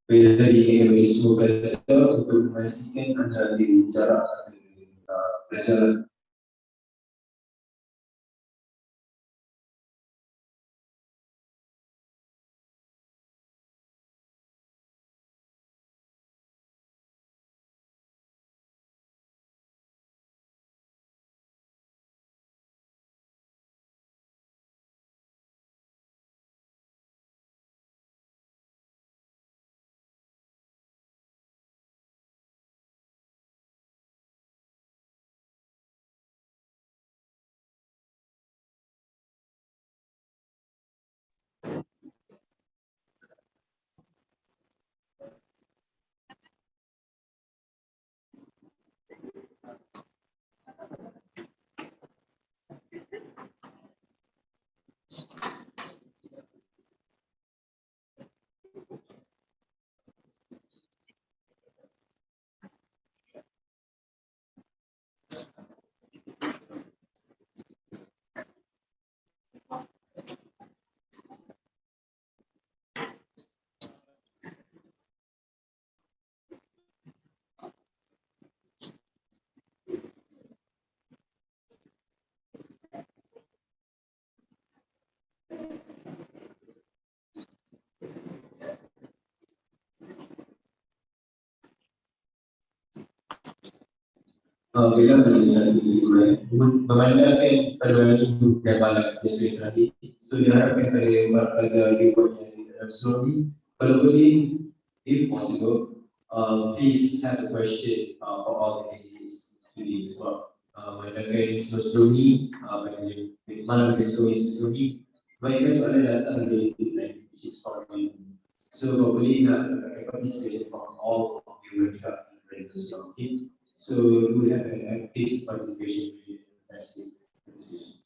dari KMB semua pelajar untuk memastikan antara diri jarak pelajaran. Bila satu mengandalkan perbandingan hidup dan balak sesuai tadi, so diharapkan pada pelajar dibuatnya dalam story. Kalau boleh, if possible, please have a question for all the candidates today. Sebab mengandalkan semua story, malam besok story, banyak soalan datang dari deadline, which is for you. So kalau boleh nak participate from all of your workshop and okay. So we have an active participation in investing decision.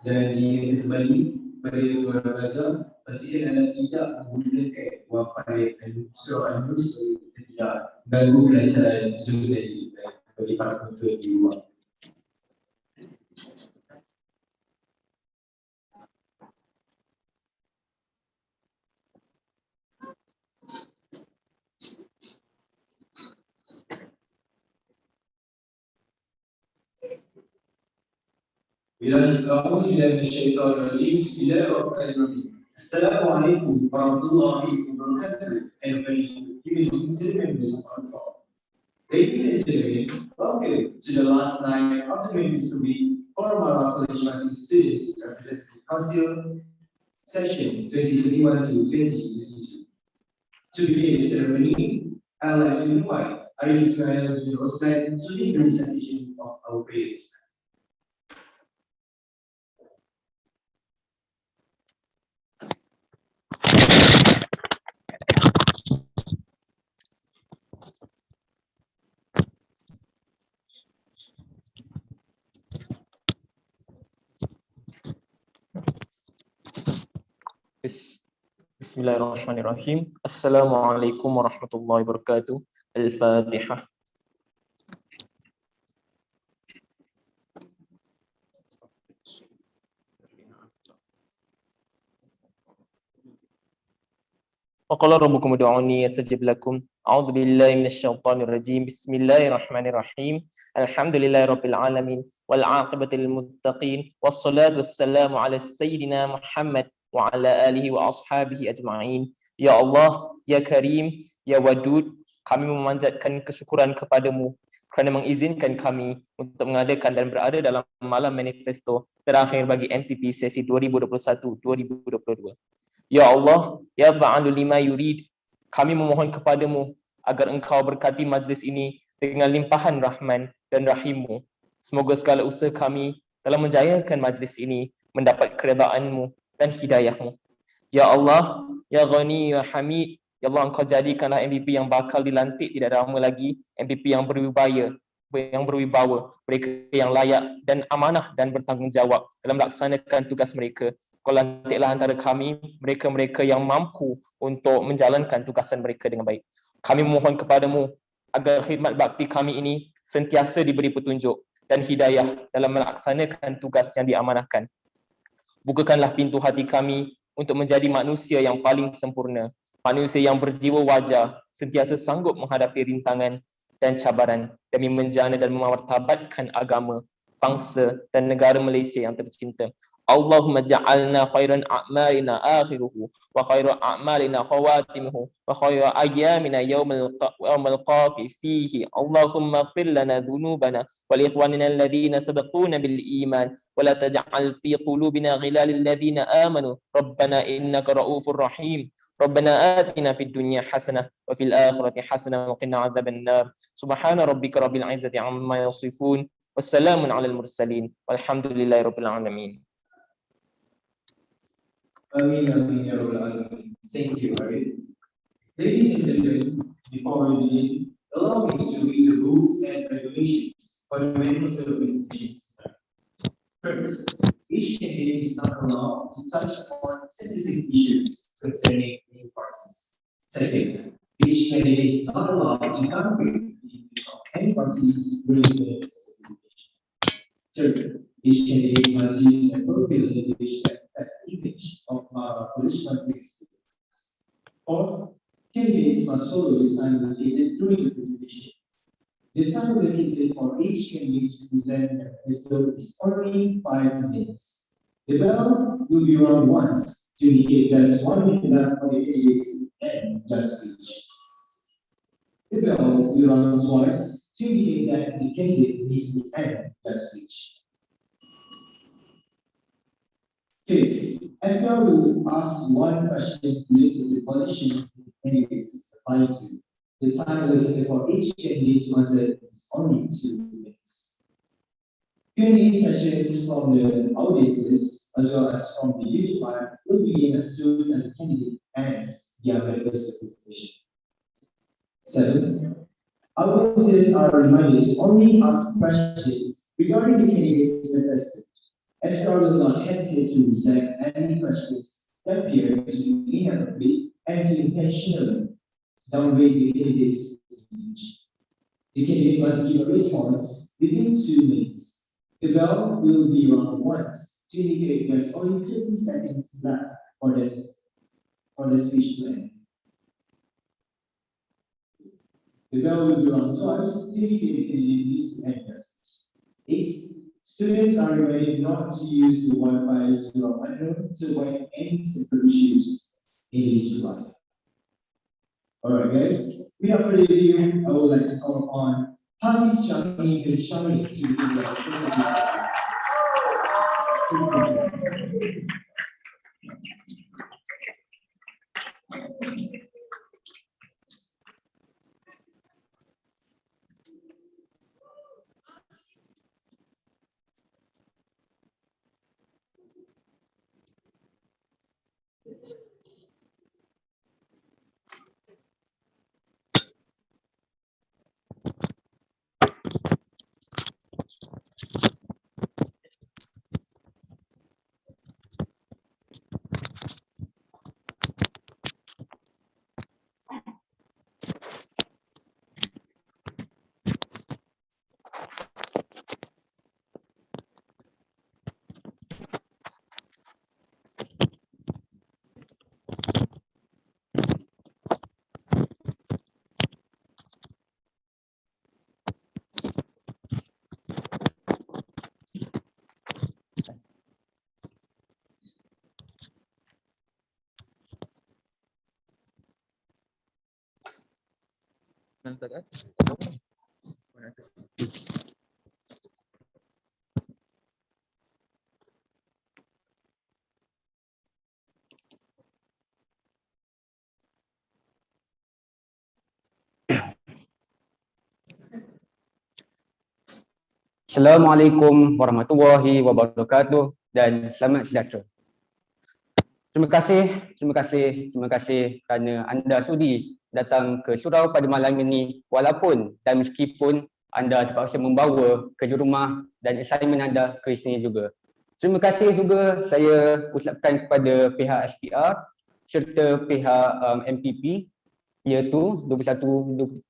Dan di kembali pada pelajar, pastikan anda tidak menggunakan wifi dan surau anda supaya tidak ganggu pelajaran Zoom bagi para penonton di luar. Assalamualaikum warahmatullahi wabarakatuh. And ladies and gentlemen, welcome to the last night of the Manifesto week for Malam College students representative council session 2021 to 2022. To begin the ceremony, I would like to invite Arif Ismail bin Osman to lead the recitation of our prayers. Bismillahirrahmanirrahim. Assalamualaikum warahmatullahi wabarakatuh. Al-Fatihah. Waqala rabbukum ud'uni astajib lakum. A'udzu billahi minasyaitonir rajim. Bismillahirrahmanirrahim. Alhamdulillahirabbil alamin wal 'aqibatu lil muttaqin wassalatu wassalamu ala sayyidina Muhammad wa ala alihi wa ashabihi ajma'in. Ya Allah, ya Karim, ya Wadud, kami memanjatkan kesyukuran kepadamu kerana mengizinkan kami untuk mengadakan dan berada dalam malam manifesto terakhir bagi MPP sesi 2021-2022. Ya Allah, ya fa'alu lima yurid, kami memohon kepadamu agar engkau berkati majlis ini dengan limpahan rahman dan rahimmu. Semoga segala usaha kami dalam menjayakan majlis ini mendapat keredaanmu dan hidayahmu. Ya Allah, ya Ghani, ya Hamid, ya Allah, engkau jadikanlah MPP yang bakal dilantik tidak lama lagi, MPP yang berwibawa, mereka yang layak dan amanah dan bertanggungjawab dalam melaksanakan tugas mereka. Kau lantiklah antara kami mereka-mereka yang mampu untuk menjalankan tugasan mereka dengan baik. Kami memohon kepadamu agar khidmat bakti kami ini sentiasa diberi petunjuk dan hidayah dalam melaksanakan tugas yang diamanahkan. Bukakanlah pintu hati kami untuk menjadi manusia yang paling sempurna, manusia yang berjiwa wajar, sentiasa sanggup menghadapi rintangan dan cabaran demi menjana dan memartabatkan agama, bangsa dan negara Malaysia yang tercinta. Allahumma ja'alna khairan a'malina akhiruhu wa khairan a'malina khawatimuhu wa khairan ayyamina yawmal qaqi fihi. Allahumma ighfir lana dhunubana wa li ikhwanina alladhina sabaquna bil iman wa la taj'al fi qulubina ghilal alladhina amanu rabbana innaka ra'ufur rahim. ربنا آتنا في الدنيا حسنة وفي الآخرة حسنة وقنا عذاب النار سبحان ربك رب العزة عما يصفون والسلام على المرسلين والحمد لله رب العالمين. Amin, amin, ya Rabbal Alamin. Thank you, Arif. Ladies and gentlemen, before we begin, allow me to read the rules and regulations for the Manifesto of Education. First, each candidate is not allowed to touch upon sensitive issues concerning any parties. Second, each candidate is not allowed to downgrade the image of any parties during the presentation. Third, each candidate must use appropriate language that reflects the image of political experience. Fourth, candidates must follow the time allocated during the presentation. The time allocated for each candidate to present their manifesto is only 5 minutes. The bell will be rung once to indicate there's 1 minute left for the candidate to end their speech. The bell will be rung twice to indicate that the candidate needs to end their speech. Fifth, SPR will ask one question related to the position the candidate is applying to. The time allocated for each candidate to answer is only 2 minutes. Q&A sessions from the audiences as well as from the YouTube live will begin as soon as the candidate ends their manifesto presentation. Seventh, audiences are reminded to only ask questions regarding the candidate's manifesto. SPR will not hesitate to reject any questions that appear to be inappropriate and to intentionally downgrade the candidate's speech. The candidate must give a response within 2 minutes. The bell will be rung once to indicate there's only 30 seconds left for the speech to end. The bell will be rung twice to indicate the candidate needs to end their speech. 8. Students are reminded not to use the Wi-Fi to unknown to avoid any technical issues in each live. Alright guys, without further ado, I would like to call upon Hafiz Shami bin Shami to begin the presentation. Assalamualaikum warahmatullahi wabarakatuh dan selamat sejahtera. Terima kasih kerana anda sudi datang ke surau pada malam ini walaupun dan meskipun anda terpaksa membawa kerja rumah dan assignment anda ke sini juga. Terima kasih juga saya ucapkan kepada pihak SPR serta pihak MPP iaitu 2021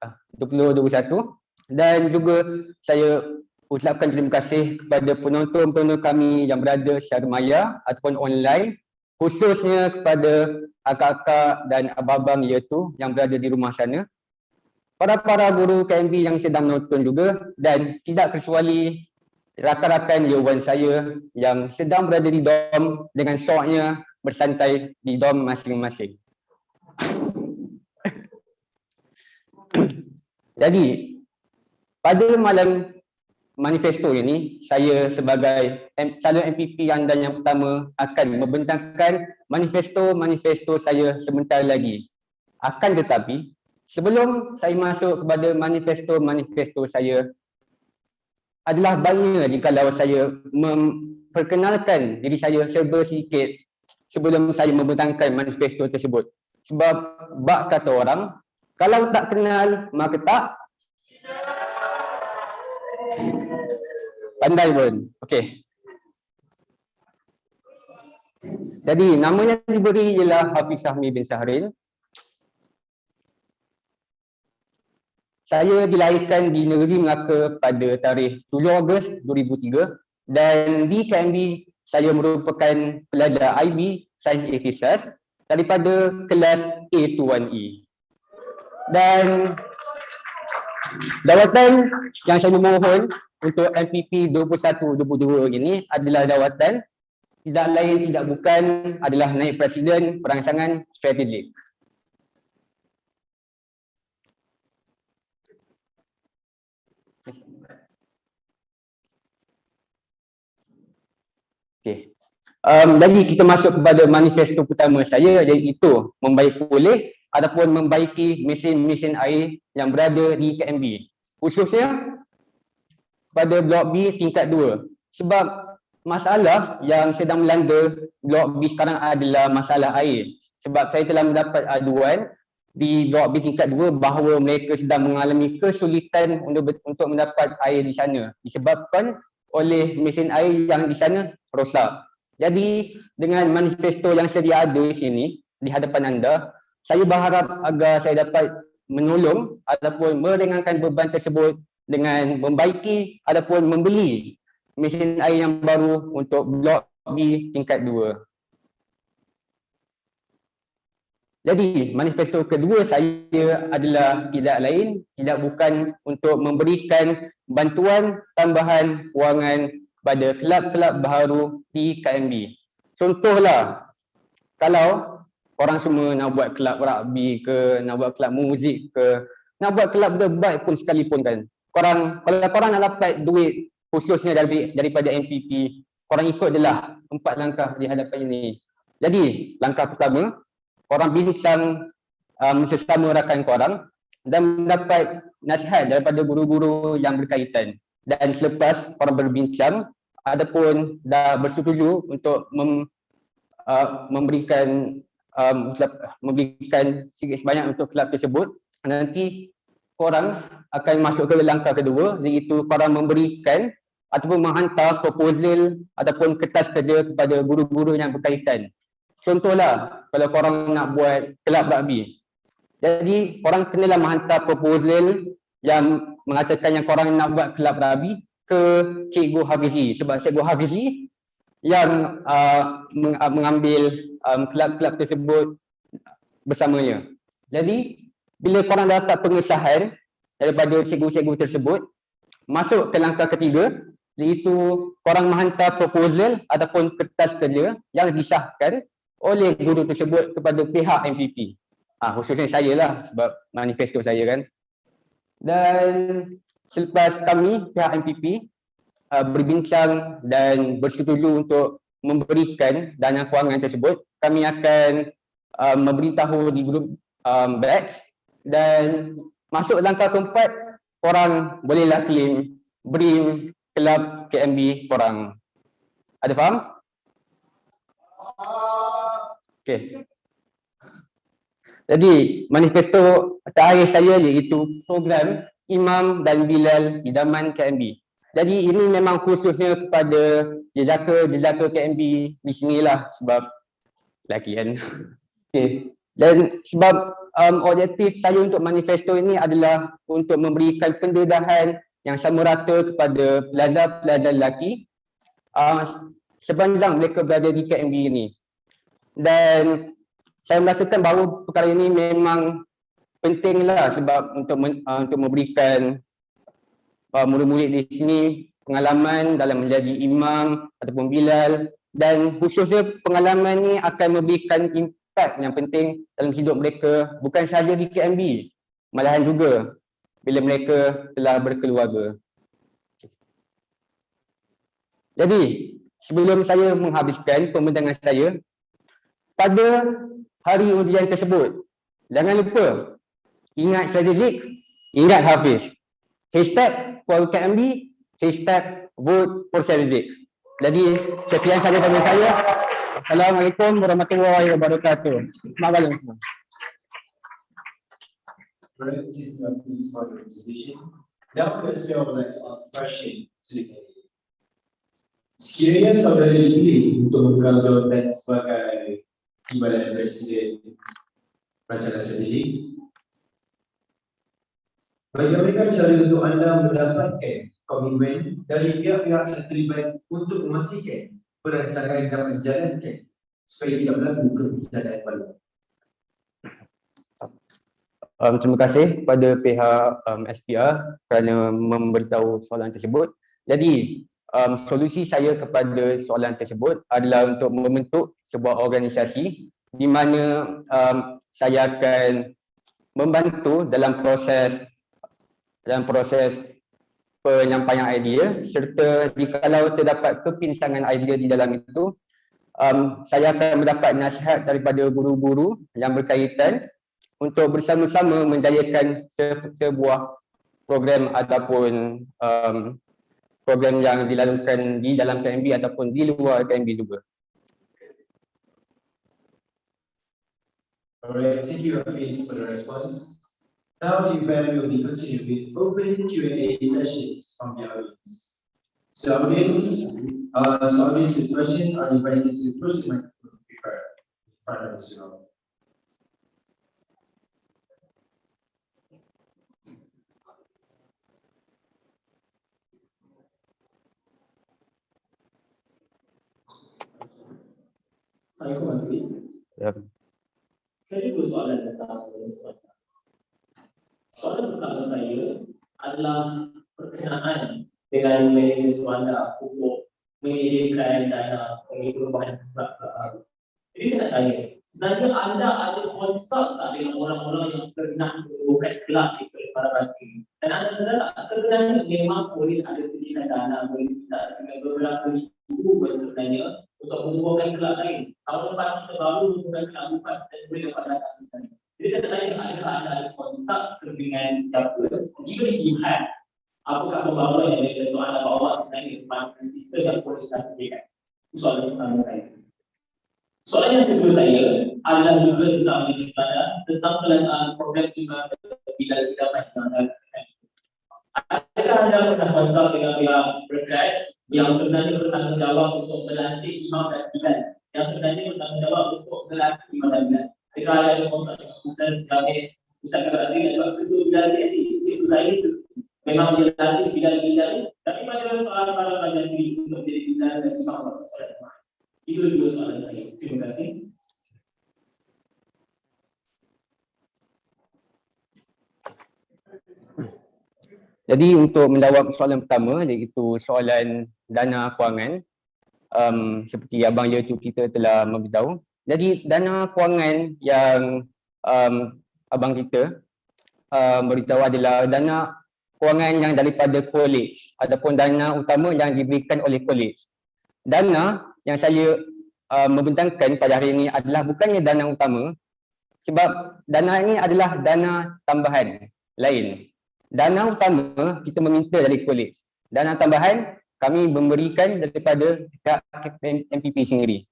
dan juga saya ucapkan terima kasih kepada penonton-penonton kami yang berada secara maya ataupun online, khususnya kepada akak-akak dan abang-abang iaitu yang berada di rumah sana, para guru KMB yang sedang menonton juga, dan tidak kecuali rakan-rakan year 1 saya yang sedang berada di dom dengan syoknya bersantai di dom masing-masing. Jadi, pada malam manifesto ini, saya sebagai calon MPP yang pertama akan membentangkan manifesto saya sebentar lagi. Akan tetapi, sebelum saya masuk kepada manifesto saya, adalah baiknya jikalau saya memperkenalkan diri saya serba sedikit sebelum saya membentangkan manifesto tersebut. Sebab bak kata orang, kalau tak kenal maka tak pandai pun. Okey. Jadi nama yang diberi ialah Hafiz Sahmi bin Sahrin. Saya dilahirkan di negeri Melaka pada tarikh 7 Ogos 2003 dan di KMB saya merupakan pelajar IB Sains Ikhtisas daripada kelas A21E. Dan jawatan yang saya memohon untuk MPP 21-22 ini adalah jawatan tidak lain tidak bukan adalah Naib Presiden Perangsangan Strategik. Okey. Jadi kita masuk kepada manifesto pertama saya, iaitu membaiki pulih ataupun membaiki mesin-mesin air yang berada di KMB, khususnya pada Blok B tingkat 2. Sebab masalah yang sedang melanda Blok B sekarang adalah masalah air. Sebab saya telah mendapat aduan di Blok B tingkat 2 bahawa mereka sedang mengalami kesulitan untuk mendapat air di sana disebabkan oleh mesin air yang di sana rosak. Jadi dengan manifesto yang sedia ada di sini di hadapan anda, saya berharap agar saya dapat menolong ataupun meringankan beban tersebut dengan membaiki ataupun membeli mesin air yang baru untuk Blok B tingkat 2. Jadi manifesto kedua saya adalah tidak lain tidak bukan untuk memberikan bantuan tambahan kewangan kepada kelab-kelab baharu di KMB. Contohlah, kalau korang semua nak buat kelab rugby ke, nak buat kelab muzik ke, nak buat kelab debat pun sekalipun kan, kalau korang nak dapat duit khususnya daripada MPP, korang ikut je lah 4 langkah di hadapan ini. Jadi langkah pertama, korang bincang sesama rakan korang dan mendapat nasihat daripada guru-guru yang berkaitan. Dan selepas korang berbincang ataupun dah bersetuju untuk memberikan sikit sebanyak untuk kelab tersebut, nanti korang akan masuk ke langkah kedua, iaitu korang memberikan ataupun menghantar proposal ataupun kertas kerja kepada guru-guru yang berkaitan. Contohlah, kalau korang nak buat kelab rugby, jadi korang kenalah menghantar proposal yang mengatakan yang korang nak buat kelab rugby ke Cikgu Hafizi, sebab Cikgu Hafizi yang mengambil kelab-kelab tersebut bersamanya. Jadi bila korang dapat pengesahan daripada cikgu-cikgu tersebut, masuk ke langkah ketiga, iaitu korang menghantar proposal ataupun kertas kerja yang disahkan oleh guru tersebut kepada pihak MPP. Khususnya saya lah sebab manifesto saya kan. Dan selepas kami pihak MPP berbincang dan bersetuju untuk memberikan dana kewangan tersebut, kami akan memberitahu di grup batch, dan masuk langkah keempat, korang bolehlah claim BRIM kelab KMB korang. Ada faham? Okey. Jadi manifesto terakhir saya iaitu program Imam dan Bilal Idaman KMB. Jadi ini memang khususnya kepada jejaka KMB di sinilah sebab lelaki kan. Okey. Dan sebab objektif saya untuk manifesto ini adalah untuk memberikan pendedahan yang sama rata kepada pelajar-pelajar lelaki sepanjang mereka berada di KMB ini. Dan saya merasakan bahawa perkara ini memang pentinglah sebab untuk memberikan murid-murid di sini pengalaman dalam menjadi imam ataupun bilal, dan khususnya pengalaman ini akan memberikan impak yang penting dalam hidup mereka bukan sahaja di KMB, malahan juga bila mereka telah berkeluarga. Jadi sebelum saya menghabiskan pembentangan saya pada hari ujian tersebut, jangan lupa ingat strategik, ingat Hafiz. Hashtag for KMB, hashtag vote for strategik. Jadi sekian sahaja dari saya. Assalamualaikum warahmatullahi wabarakatuh. Malam. Now question would like to ask a question to the committee. Sekiranya saudara dipilih untuk memegang jawatan sebagai Timbalan Presiden Rancangan Strategik, bagaimana cara untuk anda mendapatkan komitmen dari pihak-pihak yang terlibat untuk memastikan perancangan dapat dijalankan supaya tidak berlaku kebijakan baru? Terima kasih kepada pihak SPR kerana memberitahu soalan tersebut. Jadi solusi saya kepada soalan tersebut adalah untuk membentuk sebuah organisasi di mana saya akan membantu dalam proses penyampaian idea, serta jikalau terdapat kepinsangan idea di dalam itu, saya akan mendapat nasihat daripada guru-guru yang berkaitan untuk bersama-sama menjayakan sebuah program ataupun program yang dilakukan di dalam KMB ataupun di luar KMB juga. Alright, thank you Hafiz for the response. Now the event will be continued with open Q&A sessions from the audience. So audience with questions are invited to approach the microphone to prepare in front of us now. Assalamualaikum Hafiz. Ya. Saya ada soalan tentang soalan pertama saya adalah berkenaan dengan manajemen anda untuk menyediakan dana bagi perubahan kelab baru. Jadi saya nak tanya, sebenarnya anda ada konsult tak dengan orang-orang yang pernah membuat kelab di Pertukaran ini? Dan anda sedar tak sebenarnya memang polis ada sediakan dana boleh minta dengan beberapa ribu sebenarnya untuk membuatkan kelab lain. Tahun lepas kita baru membuatkan kelab bukan dan boleh dapat data sebenarnya. Jadi saya tanya, adakah anda ada konsult dengan siapa? Even if you have, apakah pembawa yang ada soalan bawa sebenarnya kepada sistem yang polis dah sediakan? Itu soalan pertama saya. Soalan yang kedua saya adalah juga tentang manajemen tentang pelaksanaan program bila kita main. Adakah anda pernah konsult dengan pihak berkait yang sebenarnya bertanggungjawab untuk melantik imam dan bilal, yang sebenarnya bertanggungjawab untuk melantik imam dan bilal? Adakah ada konsult dengan Ustaz kami, Ustaz Terakhir dan juga ketua bilal ini? Itu saya itu memang dia lantik bilal, tapi pada para pelajar sendiri untuk menjadi bilal dan imam pada solat Jumaat. Itu dua soalan saya. Terima kasih. Jadi untuk menjawab soalan pertama, iaitu soalan dana kewangan, seperti Abang Yetu kita telah memberitahu. Jadi dana kewangan yang Abang kita beritahu adalah dana kewangan yang daripada college ataupun dana utama yang diberikan oleh college. Dana yang saya membentangkan pada hari ini adalah bukannya dana utama, sebab dana ini adalah dana tambahan lain. Dana utama kita meminta dari college. Dana tambahan kami memberikan daripada MPP sendiri.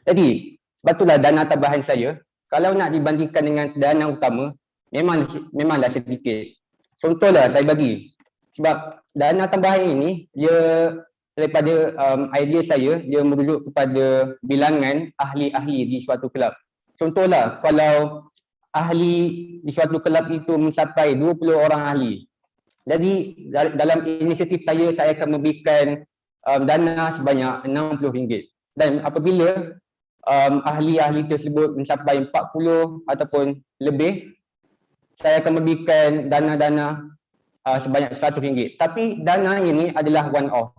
Jadi sebab itulah dana tambahan saya, kalau nak dibandingkan dengan dana utama, memanglah sedikit. Contohlah saya bagi, sebab dana tambahan ini dia daripada idea saya, dia merujuk kepada bilangan ahli-ahli di suatu kelab. Contohlah, kalau ahli di suatu kelab itu mencapai 20 orang ahli, Jadi dalam inisiatif saya akan memberikan dana sebanyak RM60. Dan apabila ahli-ahli tersebut mencapai 40 ataupun lebih, saya akan memberikan dana-dana sebanyak RM100. Tapi dana ini adalah one off.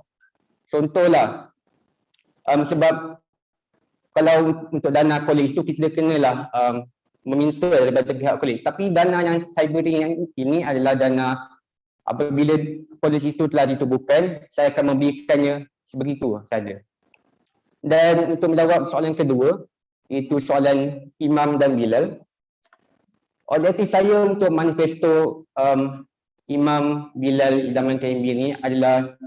Contohlah, sebab kalau untuk dana kolej itu kita kenalah meminta daripada pihak kolej. Tapi dana yang saya beri yang ini adalah dana apabila kolej itu telah ditubuhkan, saya akan memberikannya sebegitu saja. Dan untuk menjawab soalan kedua, itu soalan Imam dan Bilal. Objektif saya untuk manifesto Imam, Bilal dan KMB ini adalah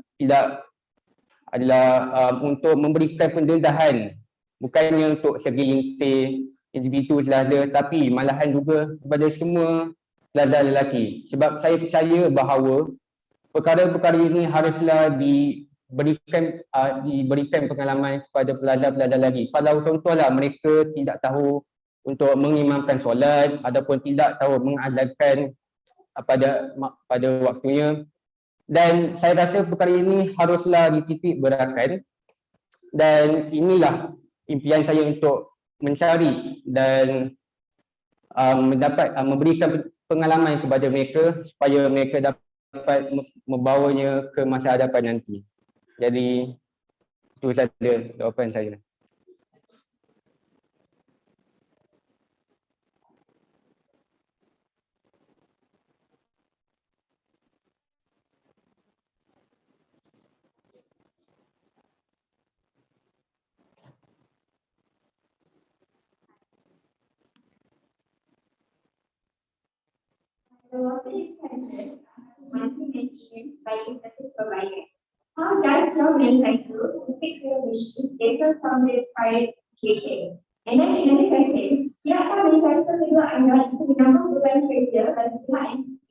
untuk memberikan pendedahan, bukannya untuk segelintir individu sahaja, tapi malahan juga kepada semua pelajar lelaki. Sebab saya percaya bahawa perkara-perkara ini haruslah diberikan pengalaman kepada pelajar-pelajar lagi. Kalau contohlah mereka tidak tahu untuk mengimamkan solat ataupun tidak tahu mengazankan pada waktunya, dan saya rasa perkara ini haruslah dititik beratkan, dan inilah impian saya untuk mencari dan memberikan pengalaman kepada mereka supaya mereka dapat membawanya ke masa hadapan nanti. Jadi itu saja jawapan saya. The water is considered monthly maintenance by infrastructure provider. How does your manufacturer fix your machine differ from the prior situation? And then another question, siapa manufacturer juga anda itu menambah beban kerja bagi pihak MPP.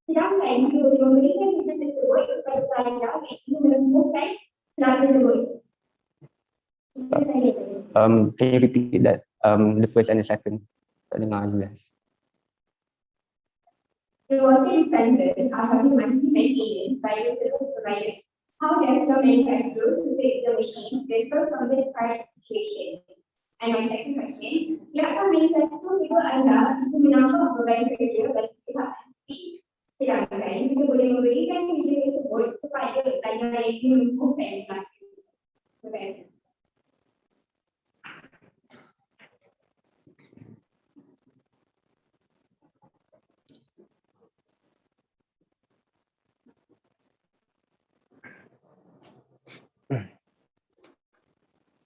Sedangkan jika memberikan kita tersebut kepada pelajar yang ingin menemukan pelajar tersebut. Can you repeat that? The first and the second. Tak dengar jelas. The water dispensers are having monthly maintenance by the service provider. How does your manufacturer fix the machines differ from this current situation? And my second question, siapa manufacturer juga anda itu menambah beban kerja bagi pihak MPP. Sedangkan kita boleh memberikan kerja tersebut kepada pelajar yang ingin menemukan pelajar. Terima kasih.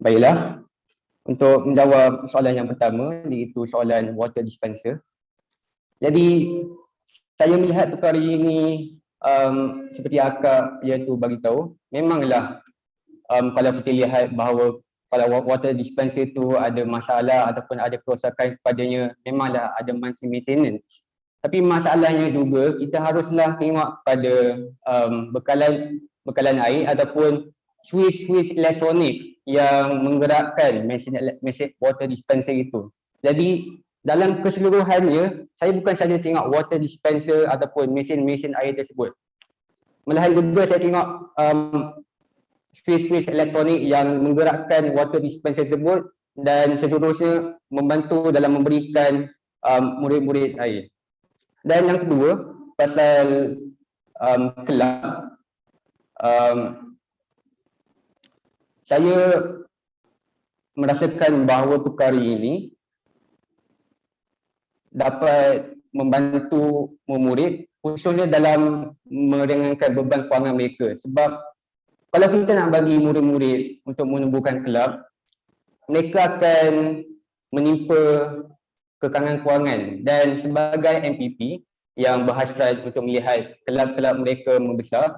Baiklah, untuk menjawab soalan yang pertama, iaitu soalan water dispenser. Jadi, saya melihat perkara ini seperti akak iaitu bagi tahu, memanglah kalau kita lihat bahawa kalau water dispenser itu ada masalah ataupun ada kerosakan kepadanya, memanglah ada monthly maintenance. Tapi masalahnya juga kita haruslah tengok pada bekalan air ataupun switch elektronik yang menggerakkan mesin water dispenser itu. Jadi dalam keseluruhannya, saya bukan saja tengok water dispenser ataupun mesin air tersebut. Malahan juga saya tengok switch elektronik yang menggerakkan water dispenser tersebut dan seterusnya membantu dalam memberikan murid-murid air. Dan yang kedua, pasal kelab, saya merasakan bahawa perkara ini dapat membantu murid khususnya dalam meringankan beban kewangan mereka. Sebab kalau kita nak bagi murid-murid untuk menumbuhkan kelab, mereka akan menimpa kekangan kewangan, dan sebagai MPP yang berhasrat untuk melihat kelab-kelab mereka membesar,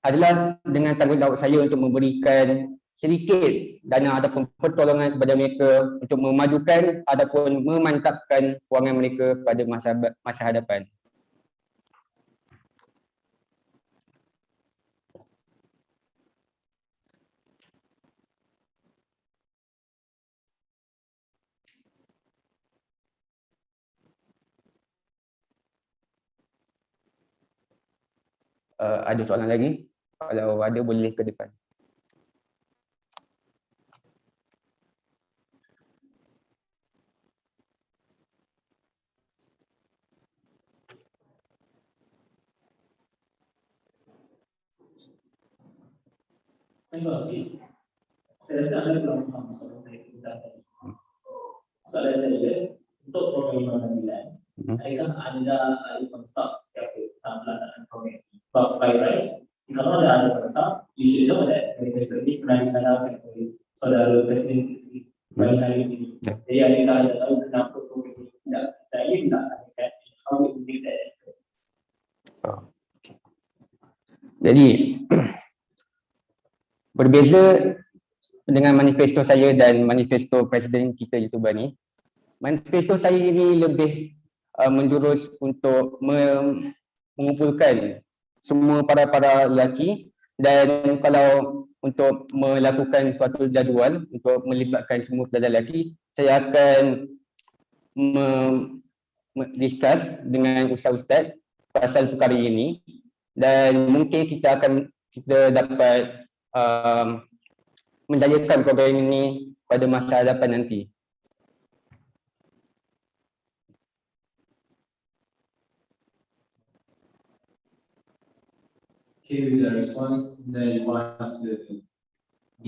adalah dengan tanggungjawab saya untuk memberikan sedikit dana ataupun pertolongan kepada mereka untuk memajukan ataupun memantapkan kewangan mereka pada masa hadapan. ada soalan lagi? Kalau ada boleh ke depan. Saya habis. Saya rasa anda belum faham soalan saya tadi. Soalan saya untuk program 59, adakah anda ada konsep siapa pelaksanaan program ini? Sebab by right, kalau ada konsep, you should know that manifesto ini pernah dicanangkan oleh saudara Presiden pada hari ini. Jadi adakah anda tahu kenapa program ini tidak saya dilaksanakan? How do you think that? Jadi berbeza dengan manifesto saya dan manifesto Presiden kita YouTuber ni, manifesto saya ini lebih menjurus untuk mengumpulkan semua para lelaki, dan kalau untuk melakukan suatu jadual untuk melibatkan semua pelajar lelaki, saya akan discuss dengan ustaz-ustaz pasal perkara ini, dan mungkin kita dapat menjayakan program ini pada masa hadapan nanti. Okay, with the response, then pass the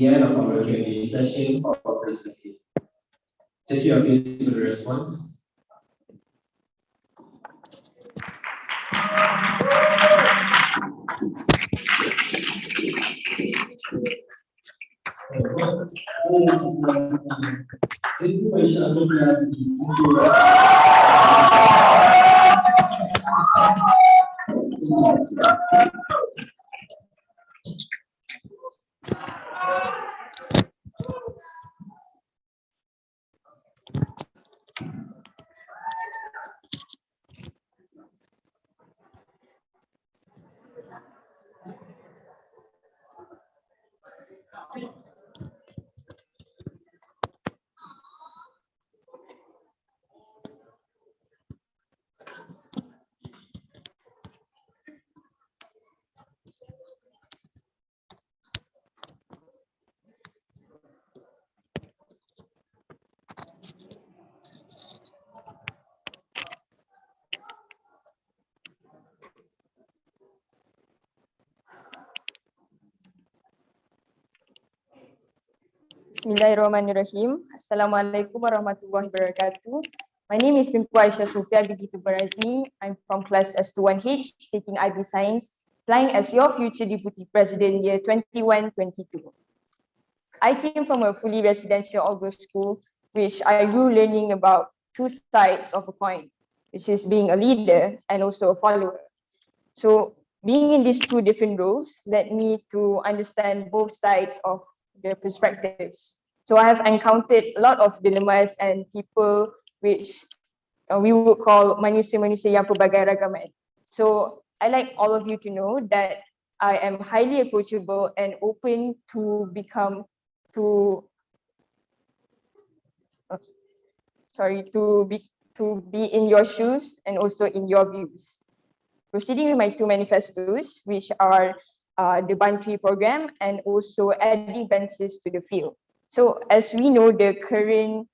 end of our Q&A session for presentation. Thank you, Abis, for the response. Bismillahirrahmanirrahim. Assalamualaikum warahmatullahi wabarakatuh. My name is Limpu Aisyah Sofia Begitu Barazmi. I'm from class S21H, taking IB Science, flying as your future Deputy President year 21-22. I came from a fully residential all-girls school, which I grew learning about two sides of a coin, which is being a leader and also a follower. So being in these two different roles led me to understand both sides of the perspectives. So I have encountered a lot of dilemmas and people which we would call manusia-manusia yang pelbagai ragaman. So I like all of you to know that I am highly approachable and open to be in your shoes and also in your views. Proceeding with my two manifestos, which are the Bantry program and also adding benches to the field. So as we know, the current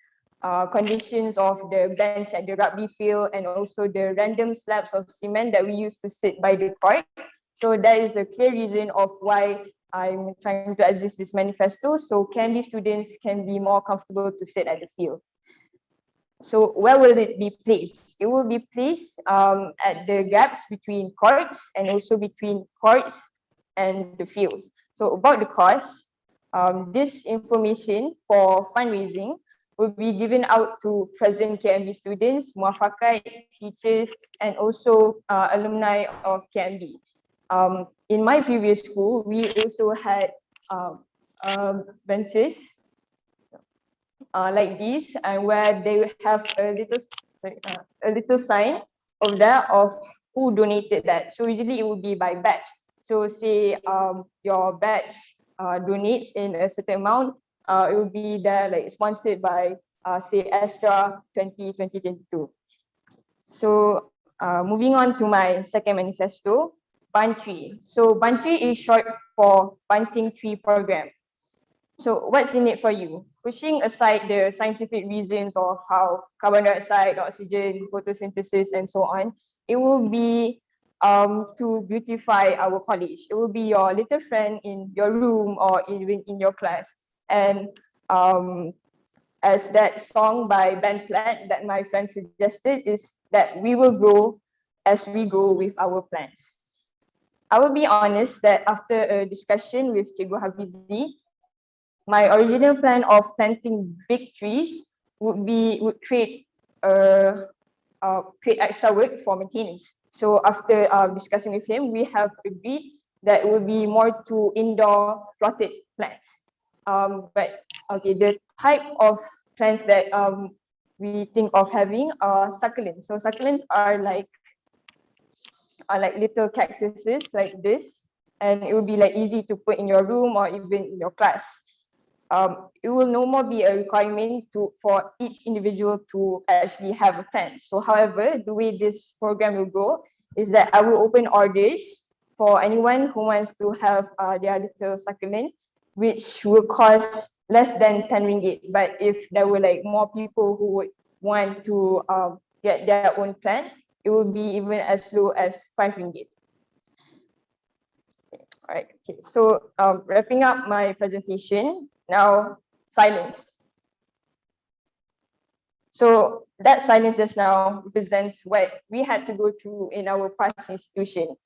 conditions of the bench at the rugby field and also the random slabs of cement that we used to sit by the court. So that is a clear reason of why I'm trying to exist this manifesto, so KMB students can be more comfortable to sit at the field. So where will it be placed? It will be placed at the gaps between courts and also between courts and the fields. So about the cost, this information for fundraising will be given out to present KMB students, muafakat, teachers, and also alumni of KMB. In my previous school, we also had benches like this, and where they have a little sign of that of who donated that. So usually it would be by batch. So say your batch donates in a certain amount, it will be there like sponsored by say Astra 2022. So moving on to my second manifesto, Bantry. So Bantry is short for Bunting Tree Program. So what's in it for you? Pushing aside the scientific reasons of how carbon dioxide, oxygen, photosynthesis, and so on, it will be to beautify our college. It will be your little friend in your room or even in your class. And as that song by Ben Platt that my friend suggested is that we will grow as we go with our plants. I will be honest that after a discussion with Cikgu Hafizi, my original plan of planting big trees would create extra work for maintenance. So after discussing with him, we have agreed that it will be more to indoor plotted plants. But okay, the type of plants that we think of having are succulents. So succulents are like little cactuses like this, and it will be like easy to put in your room or even in your class. It will no more be a requirement for each individual to actually have a plant. So however, the way this program will go is that I will open orders for anyone who wants to have their little succulent, which will cost less than 10 ringgit. But if there were like more people who would want to get their own plant, it will be even as low as 5 ringgit. All right, okay. So wrapping up my presentation, now silence. So that silence just now represents what we had to go through in our past institution.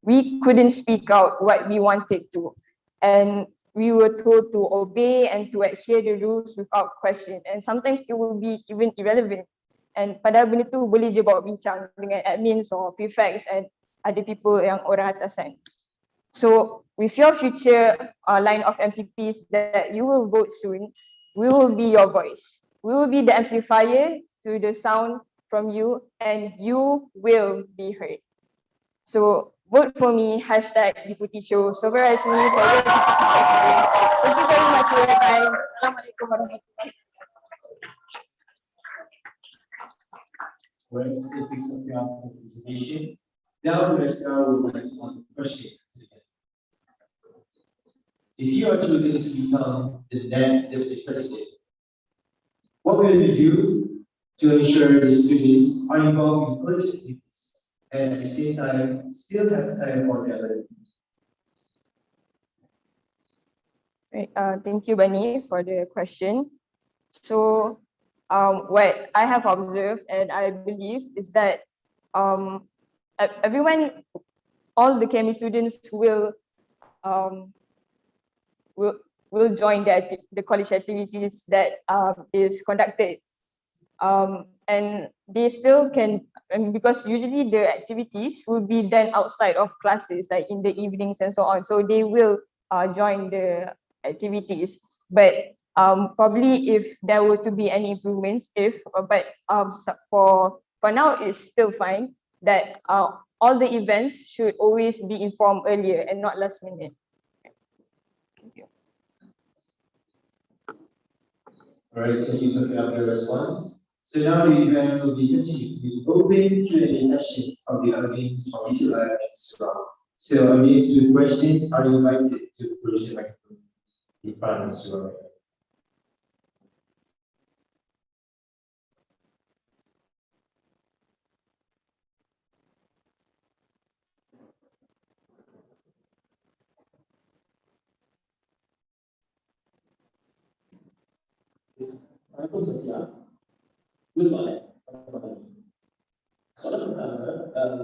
We couldn't speak out what we wanted to, and we were told to obey and to adhere the rules without question, and sometimes it will be even irrelevant. And padahal benda tu boleh je bawa bincang dengan admins or prefects and other people yang orang atasan. So with your future line of MPPs that you will vote soon, we will be your voice. We will be the amplifier to the sound from you, and you will be heard. So vote for me, #Deputy Show. Summarize me for your Thank you very much for your time. Assalamualaikum warahmatullahi Right, so please stop your presentation. Now the registrar would like to ask a question. If you are chosen to become the next deputy president, what will you do to ensure the students are involved in college activities and at the same time still have time for their learning? Right, thank you, Bani, for the question. So, what I have observed and I believe is that everyone, all the KMB students will join the college activities that is conducted, and they still can, because usually the activities will be done outside of classes, like in the evenings and so on. So they will join the activities, but probably if there were to be any improvements, for now it's still fine that all the events should always be informed earlier and not last minute. Thank you. All right, thank you so much for your response. So now the event will be continued with open Q&A session of the audience from each live as well. So audience with questions are invited to approach the microphone in front as well. Assalamualaikum Sofia. Dua soalan. Soalan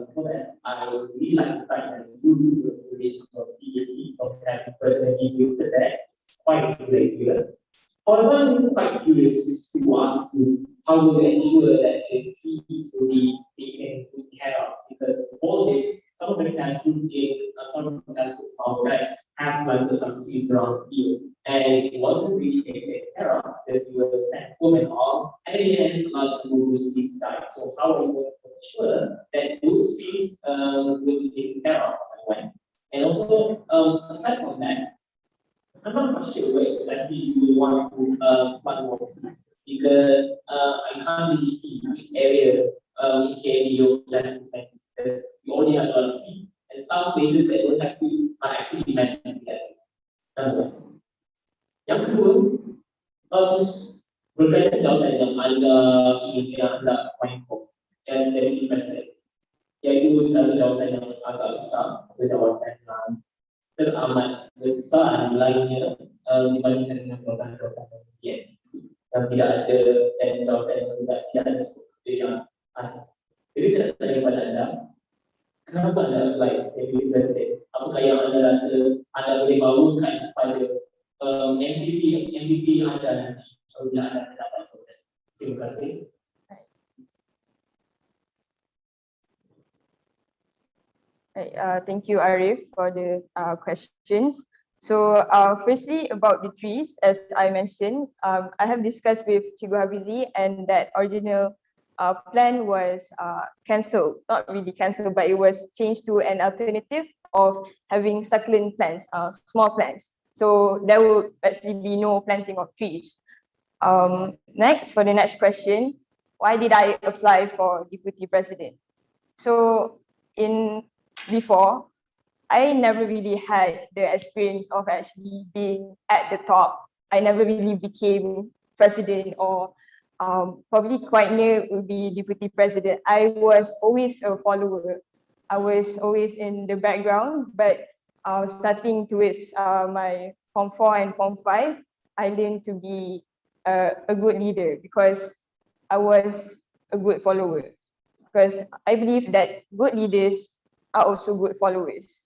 pertama, I would really like to find that you do the information from previously from that personally with that it's quite regular. However, I'm quite curious to ask you how will you ensure that the fees will be taken good care of, because all this, some of the cash food some of the cash food has like some fees around years, and it wasn't really taken care of because you were sent home and all, and in the end, largely those fees died. So how are you going to ensure that those fees will be taken care of and when? And also, aside from that, I'm not quite sure where exactly you will want to fund more fees, because I can't really see which area in KMB you plan to spend, because you already have a lot of fees, and some places that don't have trees are actually meant to be that. Yang kedua, berkaitan jawatan yang anda ingin anda main for, as the president, iaitu satu jawatan yang agak besar, satu jawatan yang teramat besar lainnya dibandingkan dengan jawatan-jawatan yang dan tidak ada jawatan yang tidak ada seperti yang asal. Jadi saya nak tanya kepada anda, kenapa anda apply jadi president? Apakah yang anda rasa anda boleh bawakan pada MPP anda nanti apabila anda mendapat jawatan? Terima kasih. Thank you, Arif, for the questions. So, firstly, about the trees, as I mentioned, I have discussed with Cikgu Hafizi, and that original plan was cancelled. Not really cancelled, but it was changed to an alternative of having succulent plants, small plants. So there will actually be no planting of trees. Next, for the next question, why did I apply for Deputy President? So, before, I never really had the experience of actually being at the top. I never really became president, or probably quite near would be deputy president. I was always a follower. I was always in the background, but starting towards my Form 4 and Form 5, I learned to be a good leader because I was a good follower. Because I believe that good leaders are also good followers.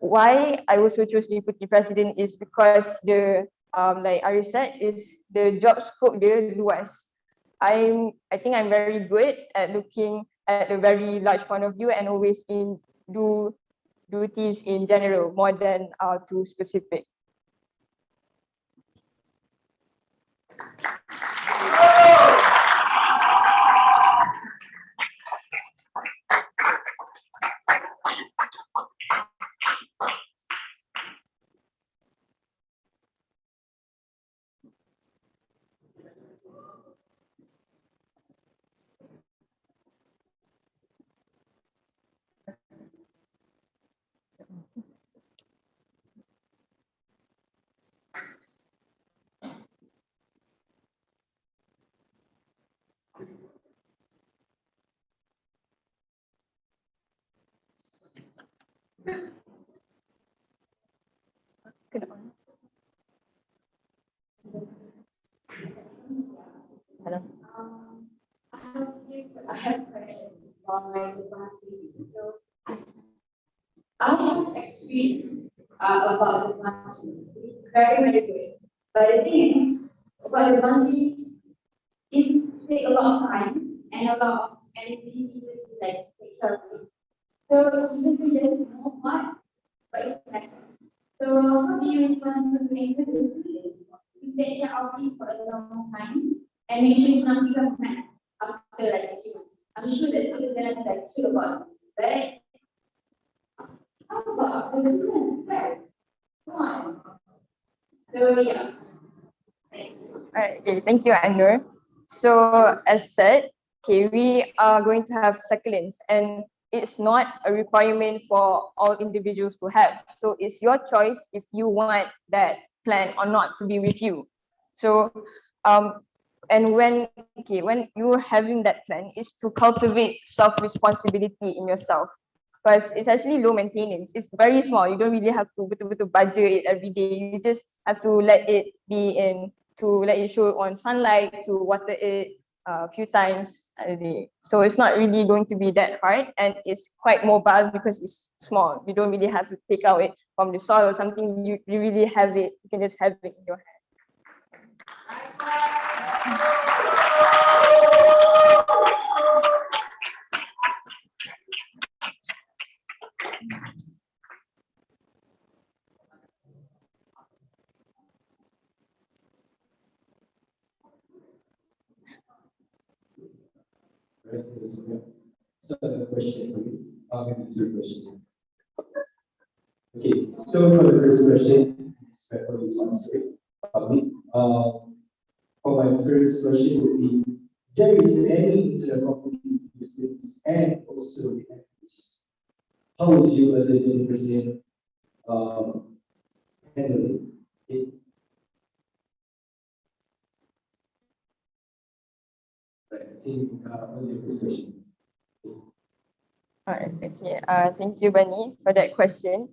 Why I also chose deputy president is because the like Arif said, is the job scope dia luas. I think I'm very good at looking at a very large point of view and always do duties in general more than too specific. I have a question about my advantage. So, I have experience about the advantage. It's very, very good. But the thing is, about the advantage is take a lot of time and a lot of energy to like take care of it. So even if you just know what, but it's like, so how do you want to make this? You take care of it for a long time and make sure it's not become mad after like you. I'm sure that someone's gonna be like chill about this, right? How about the students, right? Come on. So yeah. Alright, okay, thank you, Anur. So as said, okay, we are going to have succulents, and it's not a requirement for all individuals to have. So it's your choice if you want that plant or not to be with you. So and when you're having that plan, is to cultivate self-responsibility in yourself. Because it's actually low maintenance. It's very small. You don't really have to betul-betul budget it every day. You just have to let it be to let it show on sunlight, to water it a few times a day. So it's not really going to be that hard, and it's quite mobile because it's small. You don't really have to take out it from the soil or something. You really have it. You can just have it in your hand. So the question for you, maybe two questions. Okay, so for the first question, expect for you to answer it probably. For my first question would be, there is any internal competition between students and also the MPs? how would you as a uni president handle it? Right, I think on your question. Alright, okay. Thank you, Bani, for that question.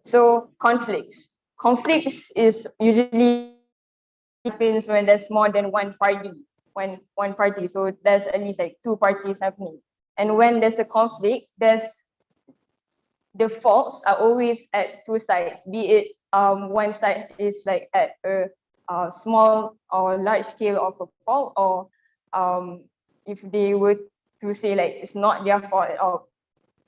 So conflicts. Conflicts is usually happens when there's more than one party. One party. So there's at least like two parties happening. And when there's a conflict, the faults are always at two sides. Be it one side is like at a small or large scale of a fault, or if they were to say like it's not their fault at all.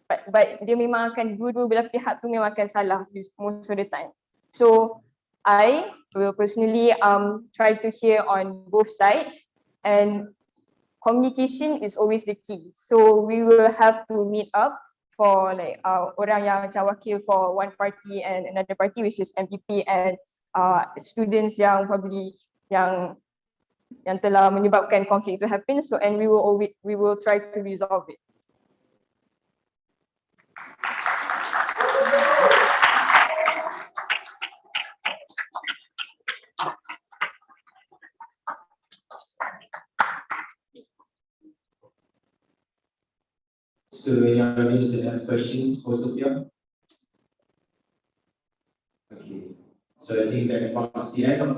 But dia memang akan dua-dua belah pihak tu memang akan salah most of the time. So I will personally try to hear on both sides, and communication is always the key. So we will have to meet up for like orang yang macam wakil for one party and another party, which is MPP, and students yang probably yang telah menyebabkan konflik itu happen. So and we will try to resolve it. So any audience that have questions for Sophia? Okay, so I think that marks the end of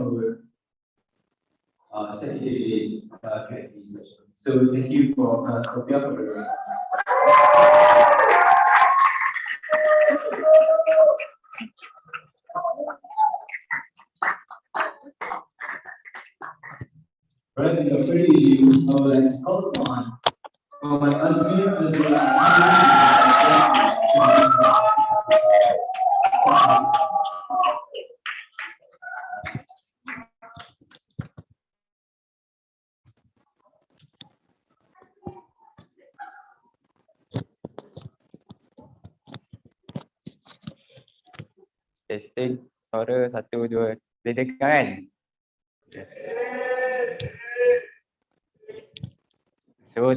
our Saturday KMB session. So thank you for Sophia for the Right, without further ado, I would like to call upon Muhammad Azmi as well Testing, suara 1, 2. Boleh dengar kan? So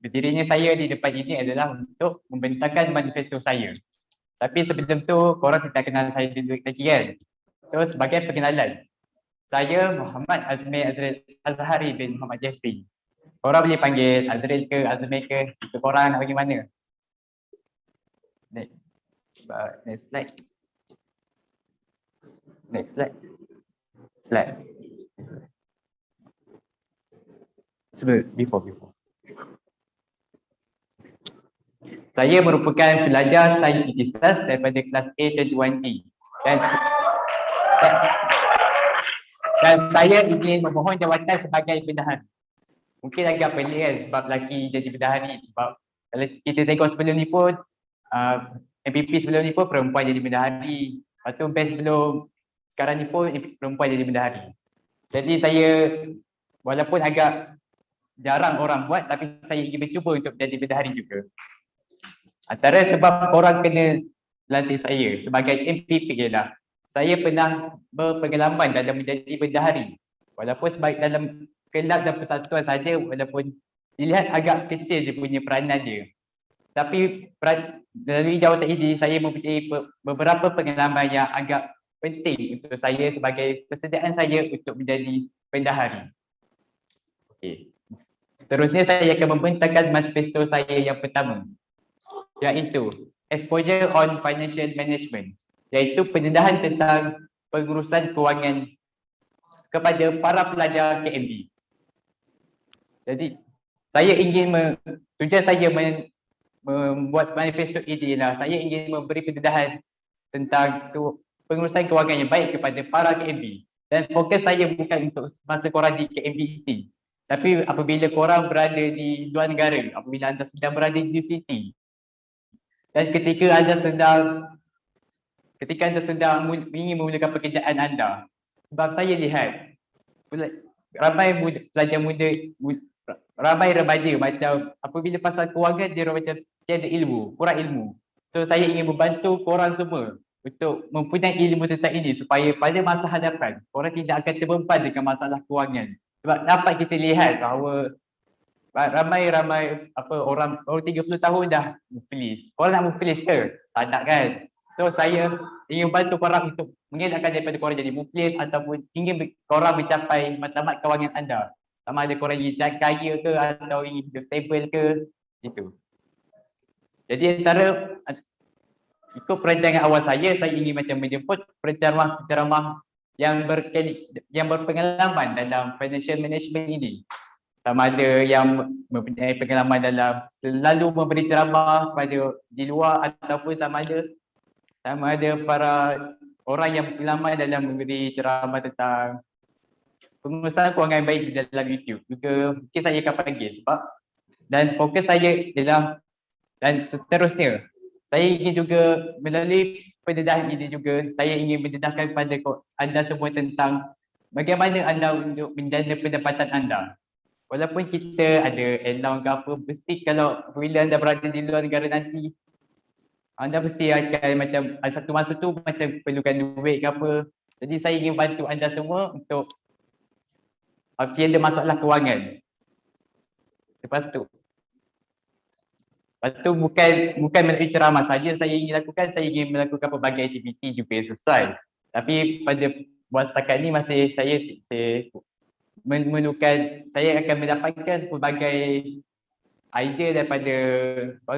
berdirinya saya di depan ini adalah untuk membentangkan manifesto saya. Tapi sebelum tu korang sudah kenal saya dulu lagi kan? So sebagai perkenalan, saya Muhammad Azmi Azhari bin Muhammad Jeffrey. Korang boleh panggil Azril ke Azmi ke, itu korang nak bagi mana? Next slide. Next slide. Before. Saya merupakan pelajar sains Ijazah daripada kelas A 21D dan saya ingin memohon jawatan sebagai bendahari. Mungkin agak pelik kan sebab lelaki jadi bendahari, sebab kalau kita tengok sebelum ni pun MPP sebelum ni pun perempuan jadi bendahari. Lepas tu batch sebelum sekarang ni pun perempuan jadi bendahari. Jadi saya walaupun agak jarang orang buat, tapi saya ingin mencuba untuk menjadi bendahari juga. Antara sebab orang kena lantik saya sebagai MPP ialah saya pernah berpengalaman dalam menjadi bendahari. Walaupun sebagai dalam kelab dan persatuan saja, walaupun dilihat agak kecil dia punya peranan dia. Tapi melalui jawatan ini saya mempunyai beberapa pengalaman yang agak penting untuk saya sebagai persediaan saya untuk menjadi bendahari. Okey. Seterusnya saya akan membentangkan manifesto saya yang pertama, iaitu Exposure on Financial Management, iaitu pendedahan tentang pengurusan kewangan kepada para pelajar KMB. Jadi saya ingin tujuan saya membuat manifesto ini ialah saya ingin memberi pendedahan tentang pengurusan kewangan yang baik kepada para KMB, dan fokus saya bukan untuk masa korang di KMB ini, tapi apabila korang berada di luar negara, apabila anda sedang berada di universiti, dan ketika anda sedang ingin memulakan pekerjaan anda. Sebab saya lihat ramai pelajar muda, ramai remaja macam apabila pasal kewangan dia macam tiada ilmu, kurang ilmu. So saya ingin membantu korang semua untuk mempunyai ilmu tentang ini supaya pada masa hadapan korang tidak akan terbeban dengan masalah kewangan. Sebab dapat kita lihat bahawa ramai apa orang 30 tahun dah muflis. Korang nak muflis ke? Tak nak kan? So saya ingin bantu korang untuk mengelakkan daripada korang jadi muflis ataupun ingin korang mencapai matlamat kewangan anda. Sama ada korang ingin kaya ke atau ingin hidup stable ke, gitu. Jadi antara ikut perancangan awal saya ingin macam menjemput penceramah yang berpengalaman dalam financial management ini. Sama ada yang mempunyai pengalaman dalam selalu memberi ceramah kepada di luar ataupun sama ada para orang yang pengalaman dalam memberi ceramah tentang pengurusan kewangan baik di dalam YouTube. Juga mungkin saya akan panggil sebab dan fokus saya ialah dan seterusnya. Saya ingin juga melalui pendedahan ini juga saya ingin mendedahkan kepada anda semua tentang bagaimana anda untuk menjana pendapatan anda. Walaupun kita ada allowance ke apa, mesti kalau bila anda berada di luar negara nanti, anda mesti akan macam satu masa tu macam perlukan duit ke apa. Jadi saya ingin bantu anda semua untuk tiada masalah kewangan. Lepas tu bukan melalui ceramah saja saya ingin melakukan pelbagai aktiviti juga sesuai. Tapi pada buat setakat ni masih saya memerlukan, saya akan mendapatkan pelbagai idea daripada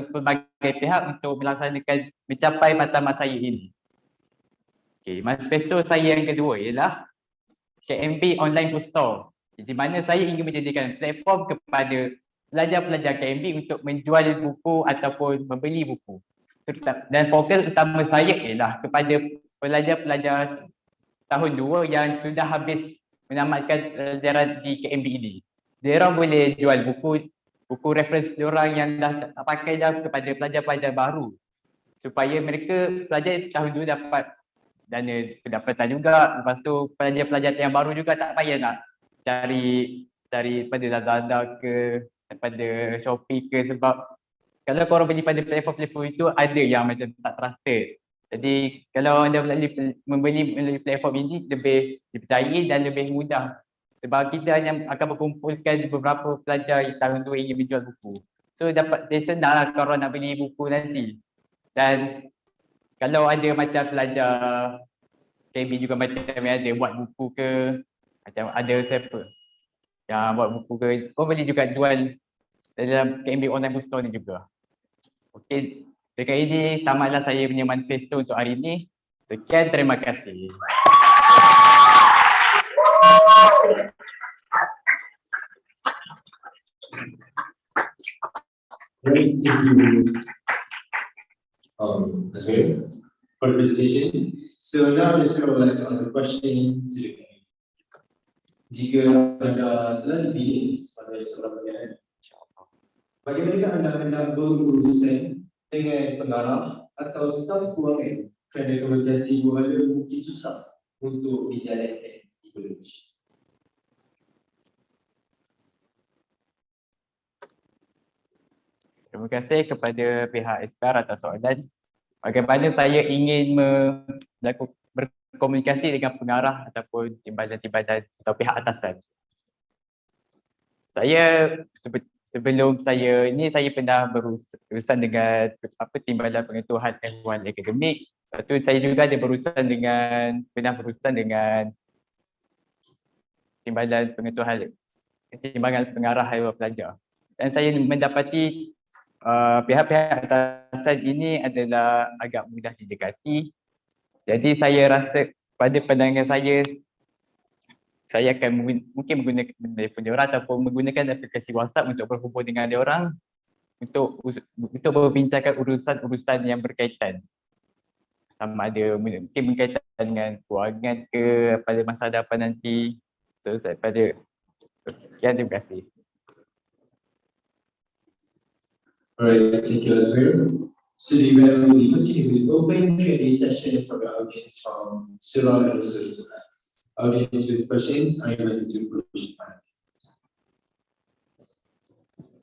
pelbagai pihak untuk melaksanakan mencapai matlamat saya ini. Okay, manifesto saya yang kedua ialah KMB Online Bookstore, di mana saya ingin menjadikan platform kepada pelajar-pelajar KMB untuk menjual buku ataupun membeli buku. Dan fokus utama saya ialah kepada pelajar-pelajar tahun 2 yang sudah habis menamatkan pelajaran di KMB ini. Diorang boleh jual buku reference diorang yang dah tak pakai dah kepada pelajar-pelajar baru supaya mereka pelajar tahun 2 dapat dana pendapatan juga. Lepas tu pelajar-pelajar yang baru juga tak payah nak cari pada Lazada ke daripada Shopee ke, sebab kalau korang beli pada platform-platform itu ada yang macam tak trusted. Jadi kalau anda membeli melalui platform ini lebih dipercayai dan lebih mudah sebab kita hanya akan berkumpulkan beberapa pelajar yang tahun 2 ingin menjual buku. So dapat senang lah kalau nak beli buku nanti. Dan kalau ada macam pelajar KB juga macam yang ada buat buku ke, macam ada siapa yang buat buku ke, kau boleh juga jual dalam KMB Online Bookstore ni juga. Okey, dekat ini tamatlah saya punya manifesto untuk hari ini. Sekian, terima kasih. Great, thank you, Azmir, for the presentation. So now let's go like to ask a question to the committee. Jika anda telah dipilih sebagai seorang pengarah, bagaimana anda berurusan dengan pengarah atau staf kewangan kerana komunikasi berhala mungkin susah untuk dijalankan di Malaysia? Terima kasih kepada pihak SPR atas soalan. Bagaimana saya ingin berkomunikasi dengan pengarah ataupun timbalan-timbalan atau pihak atasan. Saya sebelum saya pernah berurusan dengan timbalan pengetahuan ehwal akademik. Lepas tu saya juga ada pernah berurusan dengan timbalan pengarah ehwal pelajar. Dan saya mendapati pihak-pihak atasan ini adalah agak mudah didekati. Jadi saya rasa pada pandangan saya akan mungkin menggunakan telefon diorang ataupun menggunakan aplikasi WhatsApp untuk berhubung dengan diorang untuk membincangkan urusan-urusan yang berkaitan. Sama ada mungkin berkaitan dengan kewangan ke pada masa hadapan nanti. So sekian, terima kasih. Alright, thank you, Azmir. So we will continue with open Q&A session for the audience from Surah and also Internet. Audience with questions are invited to question.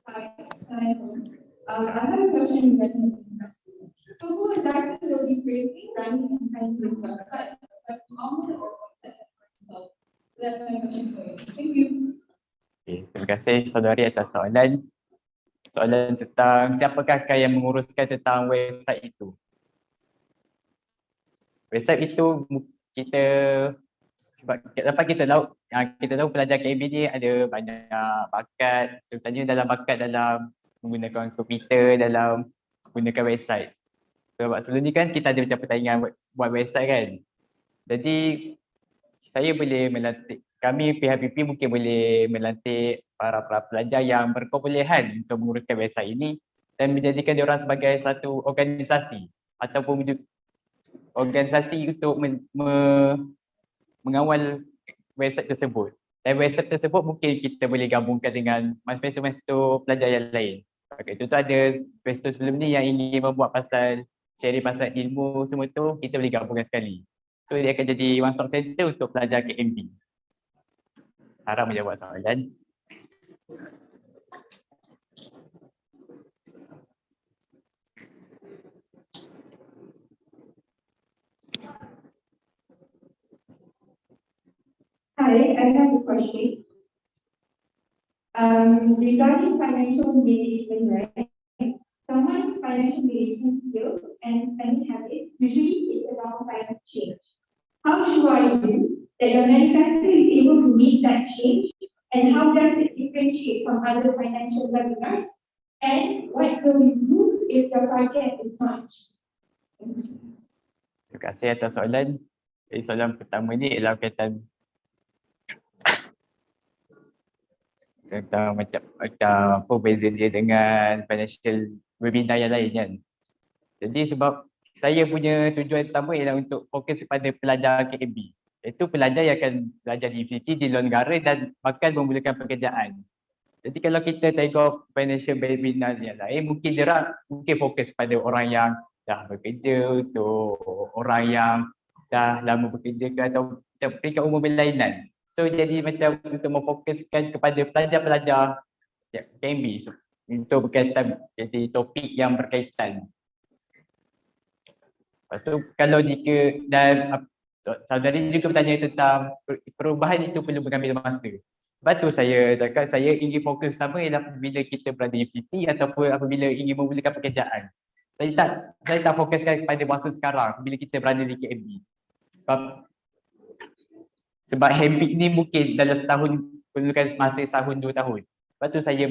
Hi, I have a question regarding Manifesto. So who exactly will be creating, running, and running this website? As normal or concept? So that's my question for you. Thank you. Okay, terima kasih. kasih saudari atas soalan. Soalan tentang siapakah yang menguruskan tentang website itu. Website itu kita, sebab dapat kita tahu pelajar KMB ni ada banyak bakat, terutamanya dalam bakat dalam menggunakan komputer, dalam menggunakan website. Sebab sebelum ni kan kita ada macam pertandingan buat website kan. Jadi saya boleh melantik, kami pihak MPP mungkin boleh melantik para pelajar yang berkebolehan untuk menguruskan website ini dan menjadikan diorang sebagai satu organisasi ataupun organisasi untuk mengawal website tersebut. Dan website tersebut mungkin kita boleh gabungkan dengan manifesto pelajar yang lain. Okay, itu ada manifesto sebelum ni yang ingin membuat pasal sharing pasal ilmu semua tu, kita boleh gabungkan sekali. So dia akan jadi one stop center untuk pelajar KMB. Harap menjawab soalan. Hi, I have a question. Regarding financial management, right? Someone's financial management skills and spending habits usually is around climate change. How sure are you that your manifesto is able to meet that change? And how does it differentiate from other financial webinars? And what will you do if your target is not achieved? Terima kasih atas soalan. Soalan pertama ni ialah kaitan tentang macam apa beza dia dengan financial webinar yang lain kan. Jadi sebab saya punya tujuan utama ialah untuk fokus kepada pelajar KMB. Iaitu pelajar yang akan belajar di universiti di luar negara dan bakal memulakan pekerjaan. Jadi kalau kita tengok financial webinar yang lain, mungkin fokus pada orang yang dah bekerja, untuk orang yang dah lama bekerja ke atau peringkat umur berlainan. So jadi macam untuk memfokuskan kepada pelajar-pelajar KMB untuk berkaitan jadi topik yang berkaitan. Lepas tu kalau jika dan saudari juga bertanya tentang perubahan itu perlu mengambil masa. Sebab tu saya cakap saya ingin fokus utama ialah apabila kita berada di universiti ataupun apabila ingin memulakan pekerjaan. Saya tak fokuskan kepada masa sekarang bila kita berada di KMB. Sebab habit ni mungkin dalam setahun perlukan masa setahun 2 tahun. Lepas tu saya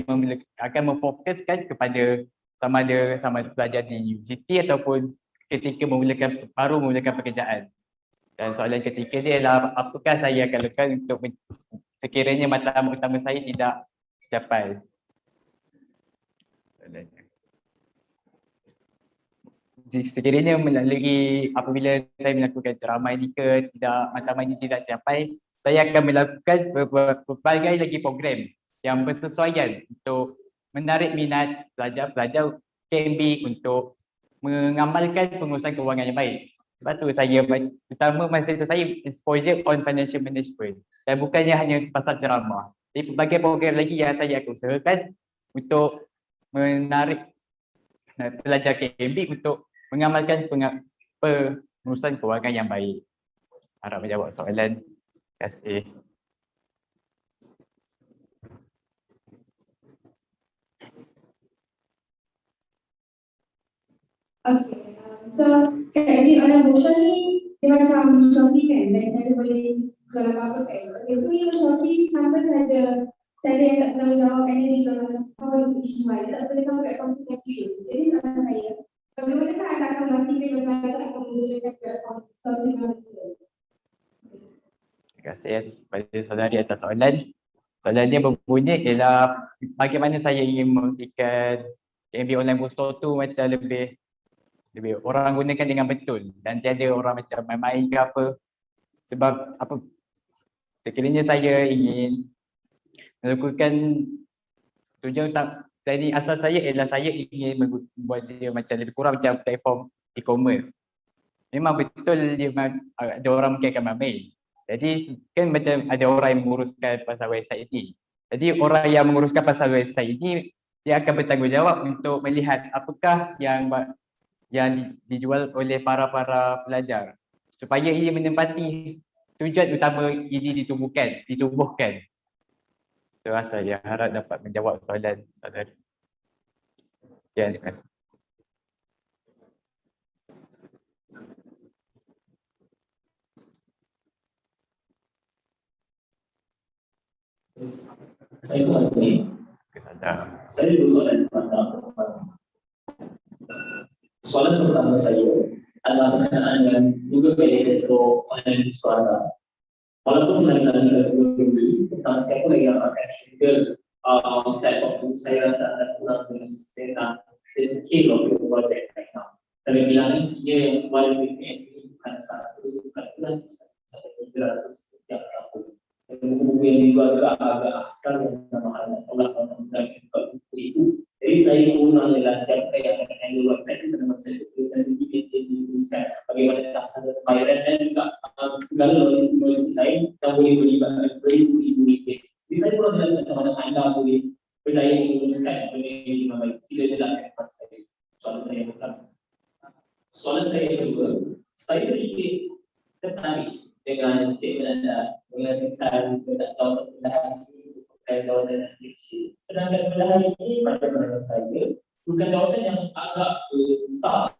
akan memfokuskan kepada sama ada belajar di universiti ataupun ketika baru memulakan pekerjaan. Dan soalan ketiga ni adalah apakah saya akan lakukan untuk sekiranya matlamat utama saya tidak capai. Sekiranya melalui apabila saya melakukan ceramah ini ke matlamat ini tidak capai, saya akan melakukan berbagai lagi program yang bersesuaian untuk menarik minat pelajar-pelajar KMB untuk mengamalkan pengurusan kewangan yang baik. Sebab tu saya utama manifesto saya exposure on financial management dan bukannya hanya pasal ceramah. Jadi berbagai program lagi yang saya akan usahakan untuk menarik pelajar KMB untuk mengamalkan pengurusan kewangan yang baik. Harap menjawab soalan. Terima kasih. Okay, so KMB on motion ni dia macam Shopee kan, dan saya boleh jual apa-apa kan. Okay, so yang Shopee sampai saya yang tak tahu jawab and dia jual macam apa yang dijual, dia tak boleh tahu kat komputasi. Jadi soalan saya, bagaimanakah anda akan memastikan pelajar akan menggunakan platform Shopee yang Terima kasih kepada saudari atas soalan. Soalan dia berbunyi ialah bagaimana saya ingin memastikan KMB online bookstore tu macam lebih orang gunakan dengan betul dan tiada orang macam main-main ke apa. Sebab apa, sekiranya saya ingin melakukan tujuan jadi asal saya ialah saya ingin membuat dia macam lebih kurang macam platform e-commerce. Memang betul dia ada orang mungkin akan main. Jadi kan macam ada orang yang menguruskan pasal website ini. Jadi orang yang menguruskan pasal website ini dia akan bertanggungjawab untuk melihat apakah yang dijual oleh para pelajar supaya ia menempati tujuan utama ini ditumbuhkan. So saya harap dapat menjawab soalan saudara. Ya, terima kasih. Saya pun ada ni. Kesadar. Saya ada soalan pertama. Soalan pertama saya adalah berkenaan dengan juga manifesto online suara. Walaupun lain-lain sebelum ini tentang siapa yang akan handle platform, saya rasa ada kurang dengan tentang the scale of the project right now. Tapi bilangan dia yang paling ini bukan 100, bukan 300 setiap tahun. Buku yang juga agak askar yang mahal Allah itu. Jadi saya kurang jelas siapa yang akan handle website itu dan website itu sensitif diuruskan bagaimana tahapan pembayaran dan juga segala logistik lain yang boleh melibatkan beribu-ribu ringgit. Jadi saya kurang jelas macam mana anda boleh berjaya menguruskan benda ini dengan baik. Sila jelaskan kepada saya. Soalan saya pertama. Soalan saya kedua, saya sedikit tertarik dengan statement anda mengatakan tidak tahu perpindahan ini bukan jawatan yang kecil. Sedangkan perpindahan ini pada pandangan saya bukan jawatan yang agak besar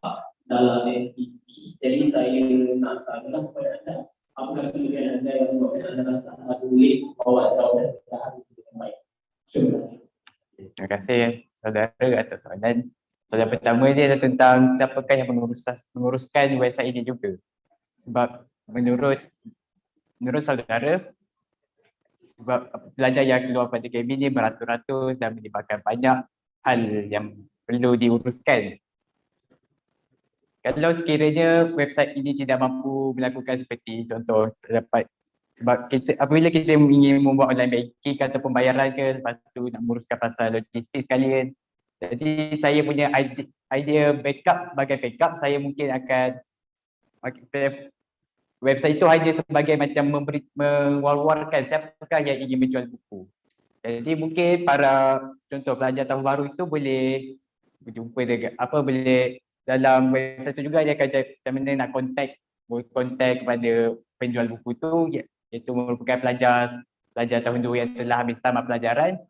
dalam MPP. Jadi saya nak tanya kepada anda, apakah kemudian anda yang membuatkan anda rasa anda boleh bawa jawatan perpindahan ini dengan baik? Terima kasih. Terima kasih saudara atas soalan. Soalan pertama dia adalah tentang siapakah yang menguruskan website ini juga. Sebab menurut saudara, sebab pelajar yang keluar pada KMB ni beratus-ratus dan melibatkan banyak hal yang perlu diuruskan. Kalau sekiranya website ini tidak mampu melakukan seperti contoh terdapat, sebab kita apabila kita ingin membuat online banking atau pembayaran ke, lepas tu nak menguruskan pasal logistik sekalian. Jadi saya punya idea backup, sebagai backup saya mungkin akan website itu hanya sebagai macam mewar-warkan siapakah yang ingin menjual buku. Jadi mungkin para contoh pelajar tahun baru itu boleh berjumpa dengan boleh dalam website itu juga dia akan macam mana nak contact kepada penjual buku itu, iaitu merupakan pelajar tahun 2 yang telah habis tamat pelajaran,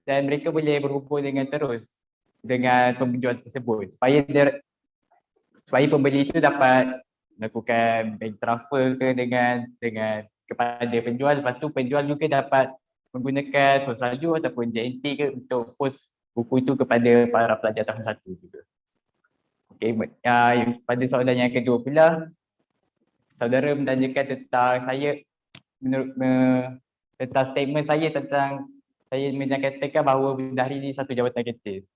dan mereka boleh berhubung terus dengan penjual tersebut supaya pembeli itu dapat melakukan bank transfer ke dengan kepada penjual. Lepas tu penjual juga dapat menggunakan post salju ataupun JNT ke untuk post buku itu kepada para pelajar tahun 1 juga. Okey, pada soalan yang kedua pula, saudara menanyakan tentang saya tentang statement saya tentang saya menyatakan bahawa bendahari ini satu jawatan kecil.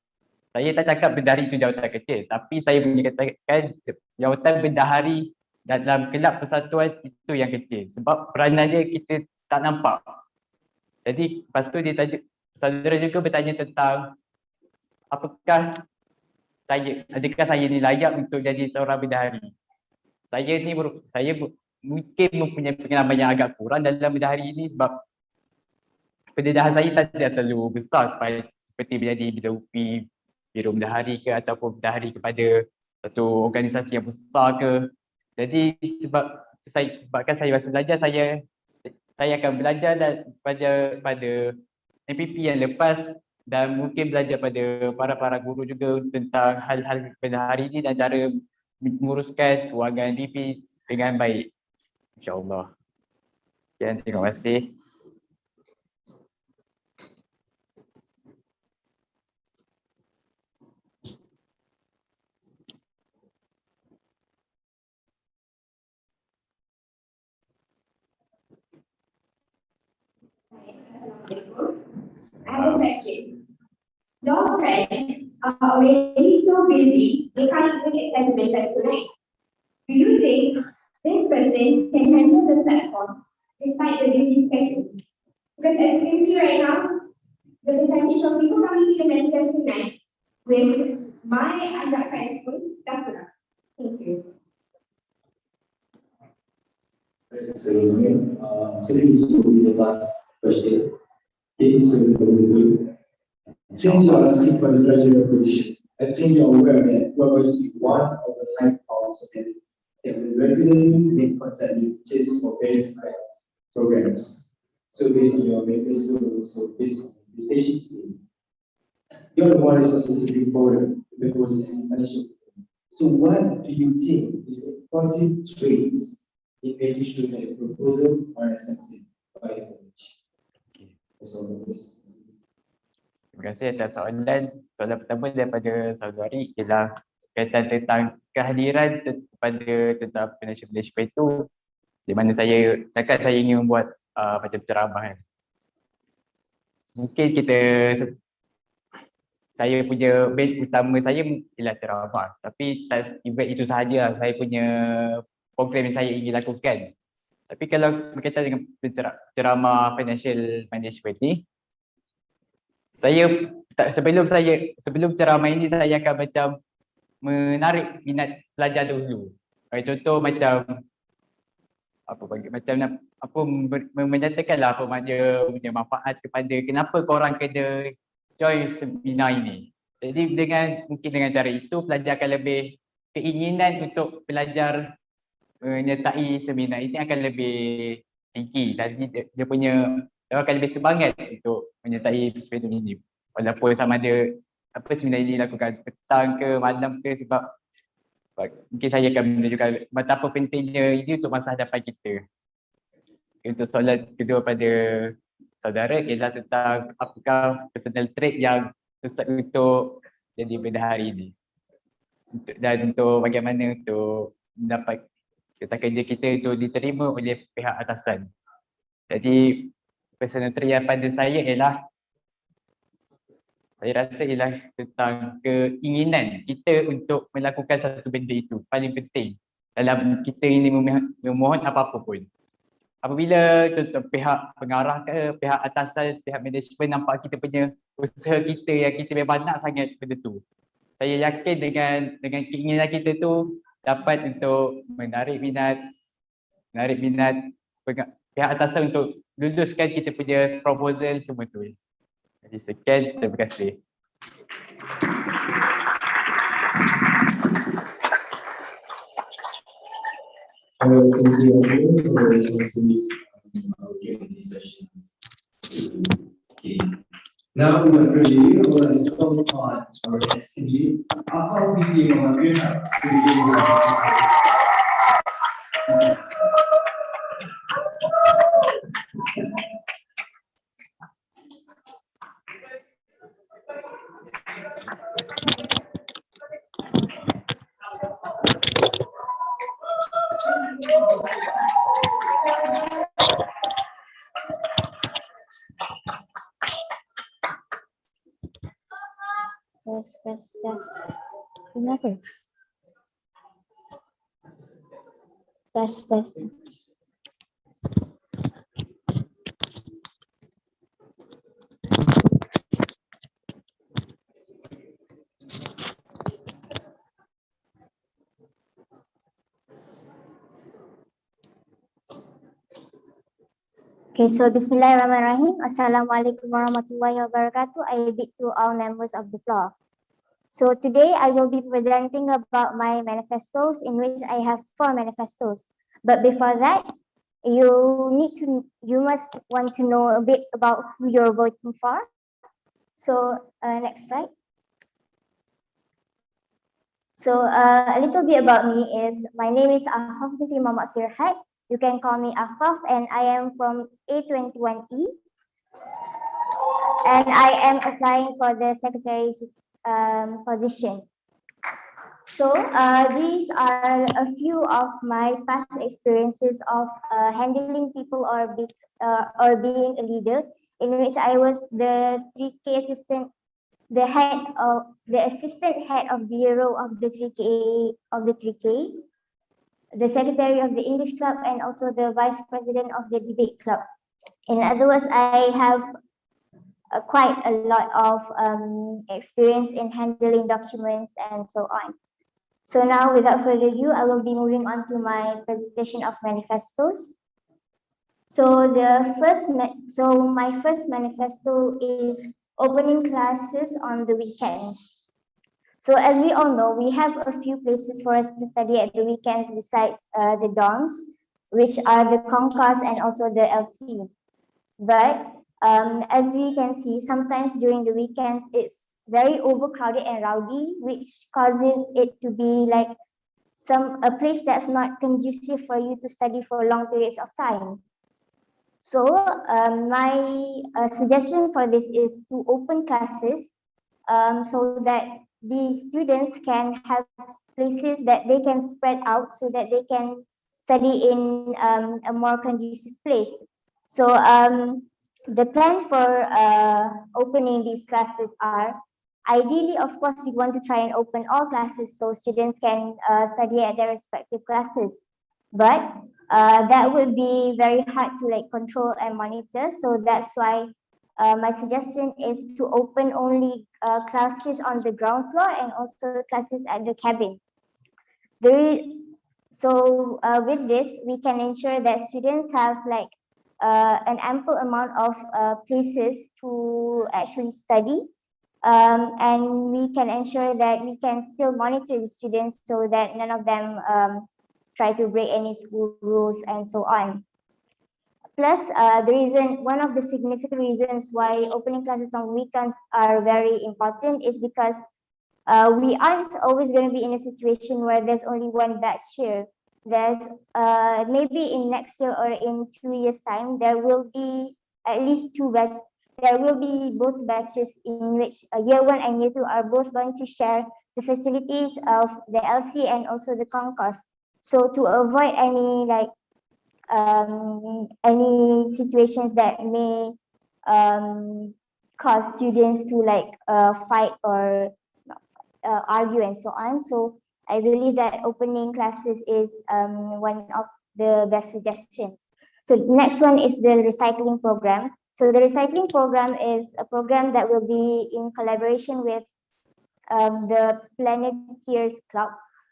Saya tak cakap bendahari itu jawatan kecil, tapi saya menyatakan jawatan bendahari dalam kelab persatuan itu yang kecil sebab peranannya kita tak nampak. Jadi lepas tu saudara juga bertanya tentang adakah saya ni layak untuk jadi seorang bendahari. Saya mungkin mempunyai pengalaman yang agak kurang dalam bendahari ini sebab pendedahan saya tak terlalu besar seperti menjadi BWP, biro bendahari ke ataupun bendahari kepada satu organisasi yang besar ke. Jadi sebabkan saya masih belajar, saya akan belajar pada MPP yang lepas dan mungkin belajar pada para guru juga tentang hal-hal bendahari ini dan cara menguruskan kewangan MPP dengan baik, insya-Allah. Sekian, terima kasih. I have a question. Your friends are already so busy, they can't even get that manifesto right. Do you think this person can handle the platform despite the busy schedules? Because as you can see right now, the percentage of people coming to the manifesto night with my ajak friends pun dah kurang. Thank you. So the last question. Since you are asking for the treasurer position, I think you are aware that you are going to be one of the high powers of it. They will regularly make content changes for various grants programs. So based on your manifesto, so based on the station, you're the one responsible for the goals and financial. So what do you think is the positive traits in making sure that a proposal are accepted by the college? Okay. So this. Terima kasih atas soalan. Soalan pertama daripada saudari ialah kaitan tentang kehadiran kepada tentang financial management itu, di mana saya cakap saya ingin membuat macam ceramah kan. Mungkin saya punya base utama saya ialah ceramah, tapi tak event itu sahaja saya punya program yang saya ingin lakukan. Tapi kalau berkaitan dengan ceramah financial management ni, sebelum ceramah ini saya akan macam menarik minat pelajar dulu. Contoh macam menyatakanlah apa makna punya manfaat kepada kenapa korang kena join seminar ini. Jadi mungkin dengan cara itu pelajar akan lebih keinginan untuk belajar menyertai seminar ini akan lebih tinggi. Jadi dia akan lebih semangat untuk menyertai seminar ini. Walaupun sama ada seminar ini dilakukan petang ke malam ke, sebab mungkin saya akan menunjukkan betapa pentingnya ini untuk masa hadapan kita. Untuk soalan kedua pada saudara ialah tentang apakah personal trait yang sesuai untuk jadi bendahari ini. Dan untuk bagaimana untuk mendapat serta kerja kita untuk diterima oleh pihak atasan. Jadi personal trait yang pada saya rasa ialah tentang keinginan kita untuk melakukan satu benda itu paling penting dalam kita ini memohon apa-apa pun. Apabila contoh pihak pengarah ke, pihak atasan, pihak manajemen nampak kita punya usaha kita yang kita memang nak sangat benda tu, saya yakin dengan keinginan kita tu dapat untuk menarik minat pihak atasan untuk luluskan kita punya proposal semua tu. Jadi sekian, terima kasih. Thank you for the responses during this session. Okay. Now we are ready to call on our SPR. How we give our winner to Tes. Kenapa? Tes. Okay, so Bismillahirrahmanirrahim. Assalamualaikum warahmatullahi wabarakatuh. I bid to all members of the floor. So today I will be presenting about my manifestos, in which I have 4 manifestos. But before that, you must want to know a bit about who you're voting for. So next slide. So a little bit about me is, my name is Afaf binti Muhammad Firhat. You can call me Afaf, and I am from A21E. And I am applying for the secretary's position. So these are a few of my past experiences of handling people or being a leader, in which I was the 3K assistant, the assistant head of bureau of the 3K, the secretary of the English club, and also the vice president of the debate club. In other words, I have quite a lot of experience in handling documents and so on. So now, without further ado, I will be moving on to my presentation of manifestos. So my first manifesto is opening classes on the weekends. So as we all know, we have a few places for us to study at the weekends besides the dorms, which are the Concourse and also the LC. But as we can see, sometimes during the weekends, it's very overcrowded and rowdy, which causes it to be like a place that's not conducive for you to study for long periods of time. So my suggestion for this is to open classes so that the students can have places that they can spread out so that they can study in a more conducive place. So the plan for opening these classes are, ideally, of course, we want to try and open all classes so students can study at their respective classes. But that would be very hard to like control and monitor. So that's why my suggestion is to open only classes on the ground floor and also classes at the cabin. So with this, we can ensure that students have like an ample amount of places to actually study. And we can ensure that we can still monitor the students so that none of them try to break any school rules and so on. Plus, one of the significant reasons why opening classes on weekends are very important is because we aren't always going to be in a situation where there's only one batch here. There's maybe in next year or in 2 years' time, there will be at least two batch. There will be both batches in which year 1 and year 2 are both going to share the facilities of the LC and also the concourse. So to avoid any situations that may cause students to fight or argue and so on. So I believe that opening classes is one of the best suggestions. So next one is the recycling program. So the recycling program is a program that will be in collaboration with the Planeteers Club.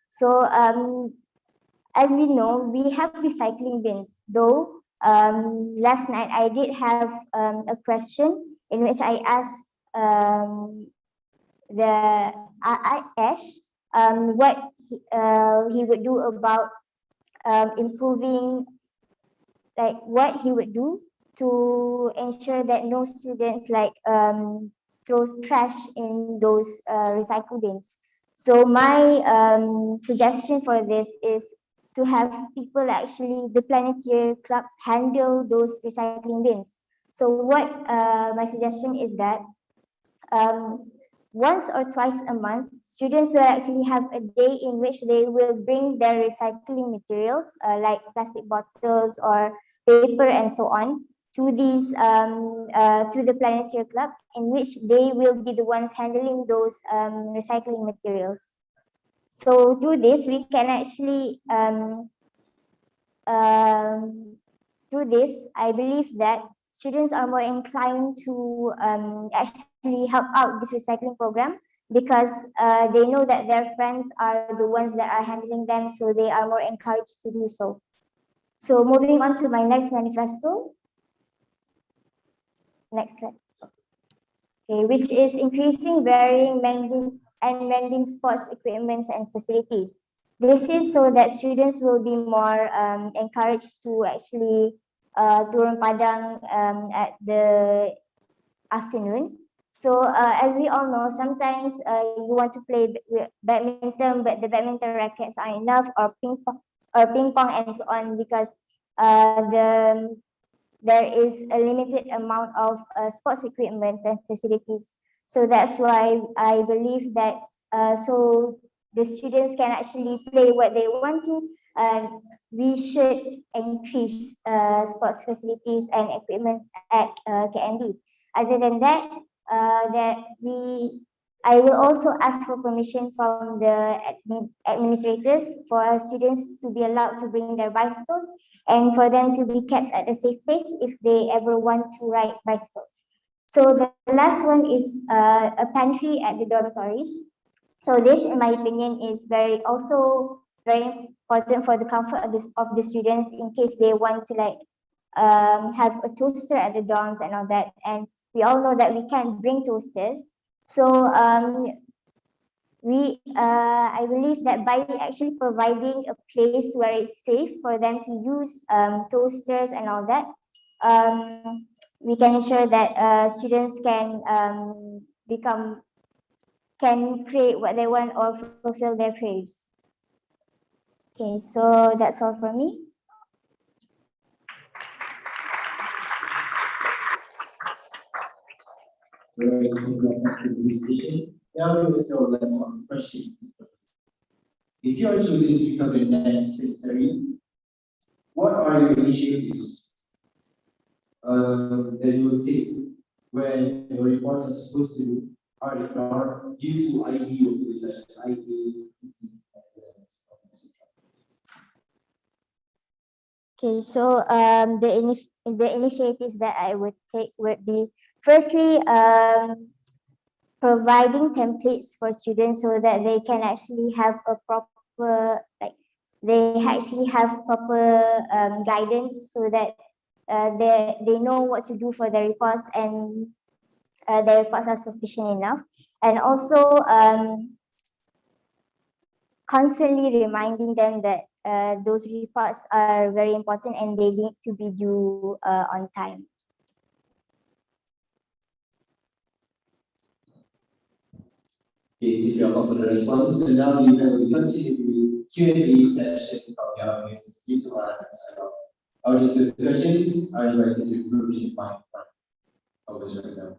So as we know, we have recycling bins. Though last night I did have a question in which I asked Ash what he would do about improving, like what he would do to ensure that no students throw trash in those recycle bins. So my suggestion for this is to have people actually, the Planeteer Club, handle those recycling bins. So what my suggestion is that once or twice a month, students will actually have a day in which they will bring their recycling materials like plastic bottles or paper and so on to these to the Planeteer Club, in which they will be the ones handling those recycling materials. So through this, we can actually through this, I believe that students are more inclined to actually help out this recycling program because they know that their friends are the ones that are handling them, so they are more encouraged to do so. So moving on to my next manifesto. Next slide. Okay, which is increasing wearing, mending sports equipment and facilities. This is so that students will be more encouraged to actually turun padang at the afternoon. So as we all know, sometimes you want to play badminton, but the badminton rackets aren't enough, or ping pong and so on, because there is a limited amount of sports equipment and facilities. So that's why I believe that so the students can actually play what they want to, we should increase sports facilities and equipment at KMB. Other than that, I will also ask for permission from the administrators for students to be allowed to bring their bicycles and for them to be kept at a safe place if they ever want to ride bicycles. So the last one is a pantry at the dormitories. So this, in my opinion, is also very important for the comfort of the students in case they want to have a toaster at the dorms and all that. And we all know that we can't bring toasters. So I believe that by actually providing a place where it's safe for them to use toasters and all that, we can ensure that students can can create what they want or fulfill their craves. Okay, so that's all from me. Right, so back to the discussion. Now we will still let's ask questions. If you are choosing to become a next secretary, what are your initiatives that you will take when your reports are supposed to are ignored due to ID of such as ID, Okay, so the initiatives that I would take would be firstly providing templates for students so that they can actually have a proper guidance so that they know what to do for their reports and their reports are sufficient enough, and also constantly reminding them that those reports are very important and they need to be due on time. Okay, take your for the response. And now we will continue the Q&A session from the audience. Please go ahead. Audience with questions are invited to provision mic of this right now.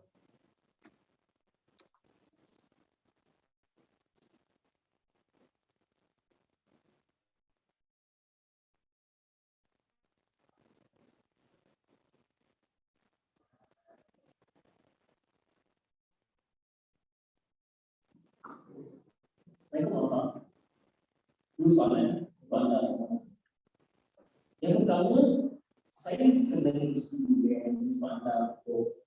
Saya maaf, dua soalan. Yang pertama, saya sebenarnya setuju dengan soalan untuk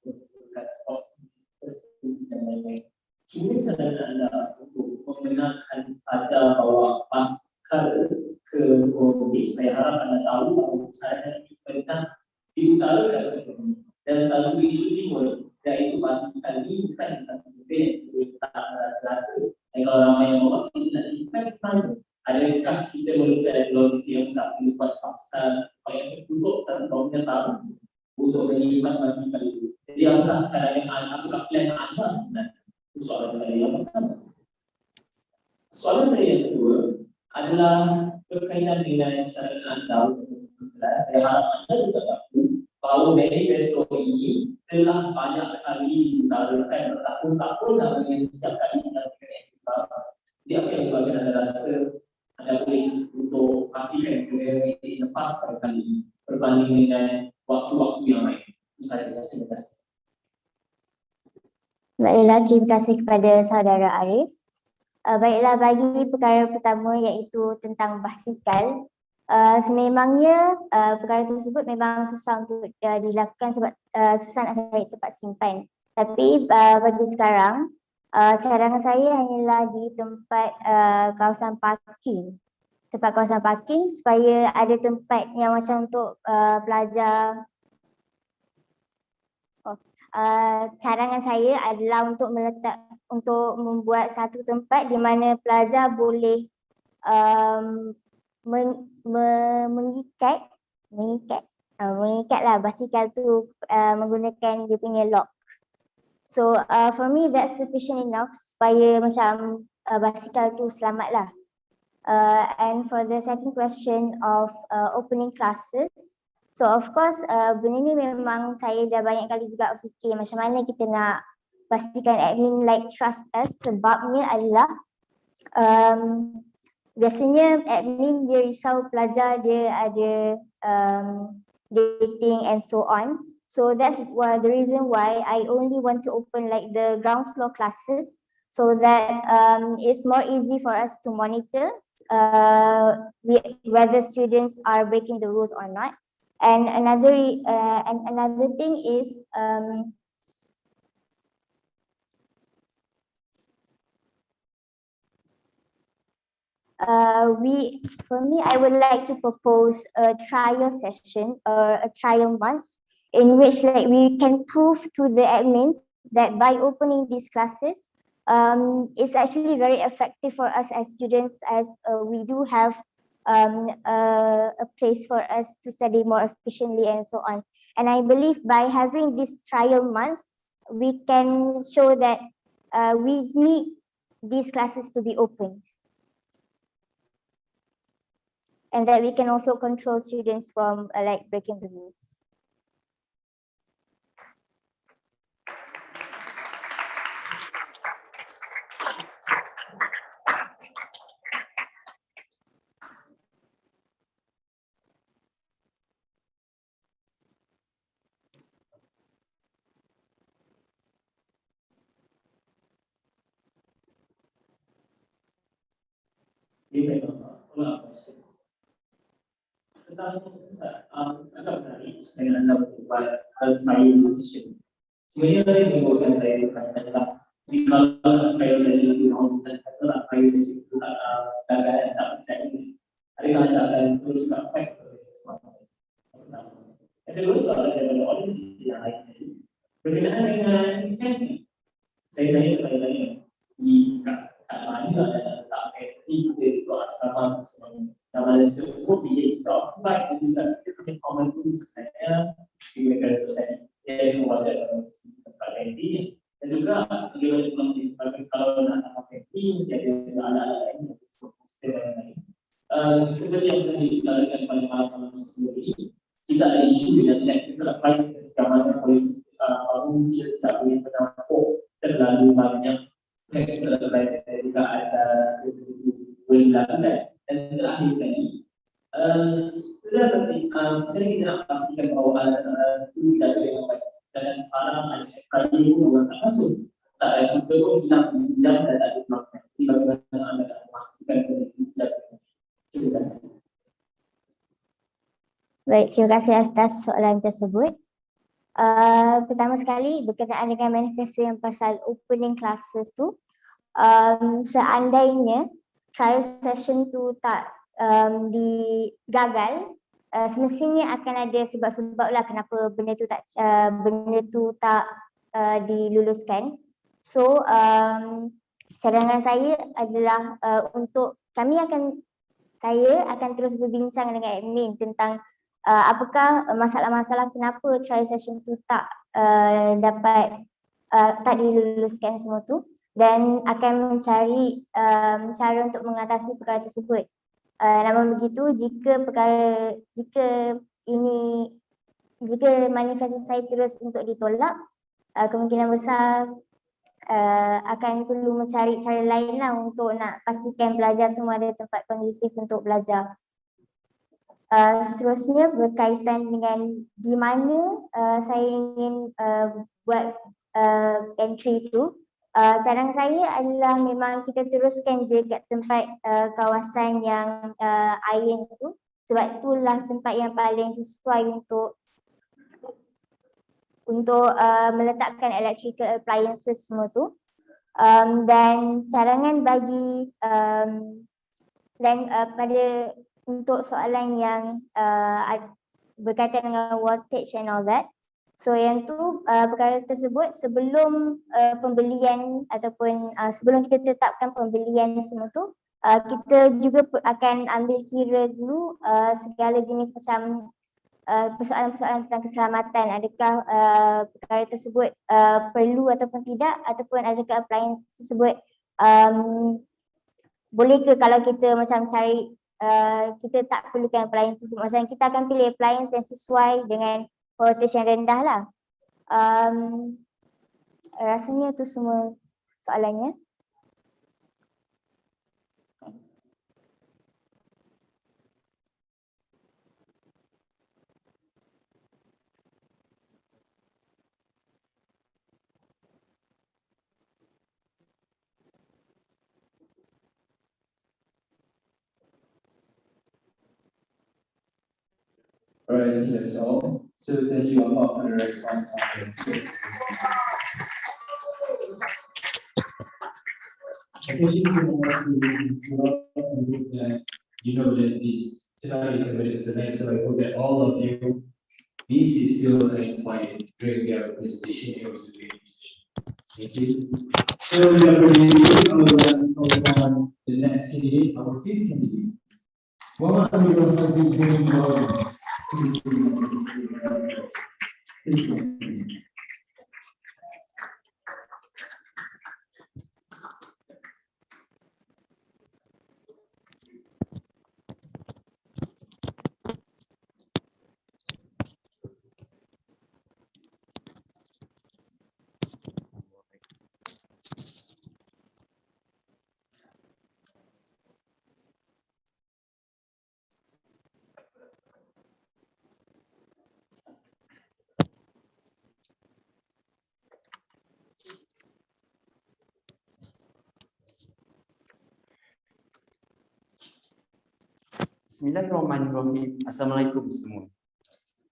dan lain-lain. Cuma cara anda untuk mengenalkan ajar bahawa pasal ke KMB, saya harap anda tahu bahawa saya pernah diutarakan sebelum ini. Dan satu isu timbul, iaitu pastikan ini bukan satu benda yang tak berlaku. Dan kalau ramai yang bawa, kita nak simpan mana? Adakah kita memerlukan logistik yang besar untuk pasal yang tertutup satu tahun tahun untuk menyimpan pastikan itu? Jadi apakah cara yang apakah plan anda sebenarnya? Itu soalan saya yang pertama. Soalan saya yang kedua adalah berkaitan dengan cara anda untuk kelas. Saya harap anda juga tahu bahawa manifesto ini telah banyak kali diutarakan bertahun-tahun namanya setiap kali kita berkata. Jadi apa yang bagian anda rasa anda boleh untuk pastikan KMB ini lepas kali ini berbanding dengan waktu-waktu yang lain. Terima kasih. Baiklah, terima kasih kepada saudara Arif. Baiklah, bagi perkara pertama iaitu tentang basikal, sememangnya perkara tersebut memang susah untuk dilakukan sebab susah nak cari tempat simpan. Tapi bagi sekarang, cadangan saya hanyalah di tempat kawasan parking. Tempat kawasan parking supaya ada tempat yang macam untuk pelajar. Cadangan saya adalah untuk membuat satu tempat di mana pelajar boleh mengikatlah basikal tu menggunakan dia punya lock. So for me that's sufficient enough supaya macam basikal tu selamatlah. And for the second question of opening classes, so of course benda ni memang saya dah banyak kali juga fikir macam mana kita nak pastikan admin like trust us. Sebabnya adalah biasanya admin dia risau pelajar dia ada dating and so on. So that's the reason why I only want to open like the ground floor classes so that it's more easy for us to monitor whether students are breaking the rules or not. And another thing is for me, I would like to propose a trial session or a trial month in which like we can prove to the admins that by opening these classes, it's actually very effective for us as students, as we do have a place for us to study more efficiently and so on. And I believe by having this trial month, we can show that we need these classes to be open. And that we can also control students from like breaking the rules. These are follow-up questions. Tentang agak menarik dengan anda berbuat trial decision. Sebenarnya yang membuatkan saya bertanya adalah jika trial session itu dan katalah trial session itu tak gagal dan tak percaya, adakah anda akan terus praktek semua? Yang kedua, soalan daripada audiens yang lain tadi berkenaan dengan MPP. Saya tanya bertanya-tanya di kat mana ada tak MPP itu asrama semuanya. Nama sebut dia tak baik juga kita komen itu sebenarnya di negara tersebut yang wajar dalam tempat MPP dan juga bagaimana kalau nak MPP mesti ada anak-anak lain yang disebut dan lain. Seperti yang tadi kita lihat pada malam sebelum ini, kita ada isu dengan kita nak fight sesama polisi mungkin tidak boleh menampung terlalu banyak kita belajar juga ada sesuatu boleh dilakukan. Dan terakhir sekali, sudah penting, jadi kita nak pastikan bahawa itu jaga dengan baik. Dan sekarang ada kali ini bukan tak masuk, tak ada satu pun hilang jam dan tak dimakan. Jadi bagaimana anda nak memastikan itu jaga? Terima kasih. Baik, terima kasih atas soalan tersebut. Pertama sekali berkenaan dengan manifesto yang pasal opening classes tu, seandainya trial session tu tak digagal, semestinya akan ada sebab-sebab lah kenapa benda tu tak diluluskan. So cadangan saya adalah saya akan terus berbincang dengan admin tentang apakah masalah-masalah kenapa trial session tu tak diluluskan semua tu, dan akan mencari cara untuk mengatasi perkara tersebut. Namun begitu, jika manifesto saya terus untuk ditolak, kemungkinan besar akan perlu mencari cara lain lah untuk nak pastikan pelajar semua ada tempat kondusif untuk belajar. Seterusnya berkaitan dengan di mana saya ingin buat entry tu, cadangan saya adalah memang kita teruskan je kat tempat kawasan yang iron tu, sebab itulah tempat yang paling sesuai untuk meletakkan electrical appliances semua tu. Dan cadangan bagi untuk soalan yang berkaitan dengan voltage and all that. So yang tu perkara tersebut sebelum pembelian ataupun sebelum kita tetapkan pembelian semua tu, kita juga akan ambil kira dulu segala jenis macam persoalan-persoalan tentang keselamatan. Adakah perkara tersebut perlu ataupun tidak, ataupun adakah appliance tersebut boleh ke kalau kita macam cari kita tak perlukan appliance tersebut. Macam kita akan pilih appliance yang sesuai dengan voltage yang rendah lah. Rasanya tu semua soalannya. Alright, that's all. So thank you a lot for the response. You know that this tonight is a very tonight, so I hope that all of you, this is still quiet during their presentation and also during this. Thank you. So we are going to on the next candidate, our fifth candidate. What are we going to do? Bismillahirrahmanirrahim. Assalamualaikum semua.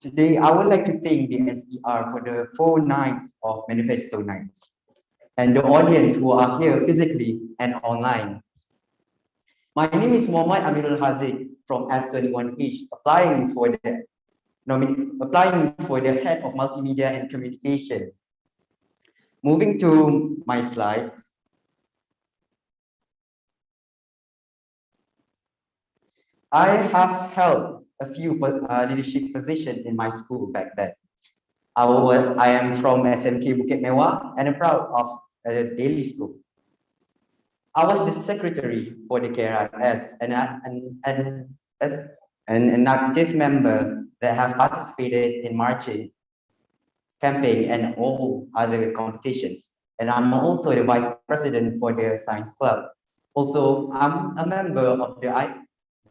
Today, I would like to thank the SPR for the 4 nights of Manifesto nights and the audience who are here physically and online. My name is Muhammad Amirul Haziq from S21H, applying for the head of multimedia and communication. Moving to my slides. I have held a few leadership positions in my school back then. I am from SMK Bukit Mewah and I'm proud of a daily school. I was the secretary for the KRS and an active member that have participated in marching, campaign, and all other competitions. And I'm also the vice president for the science club. Also, I'm a member of the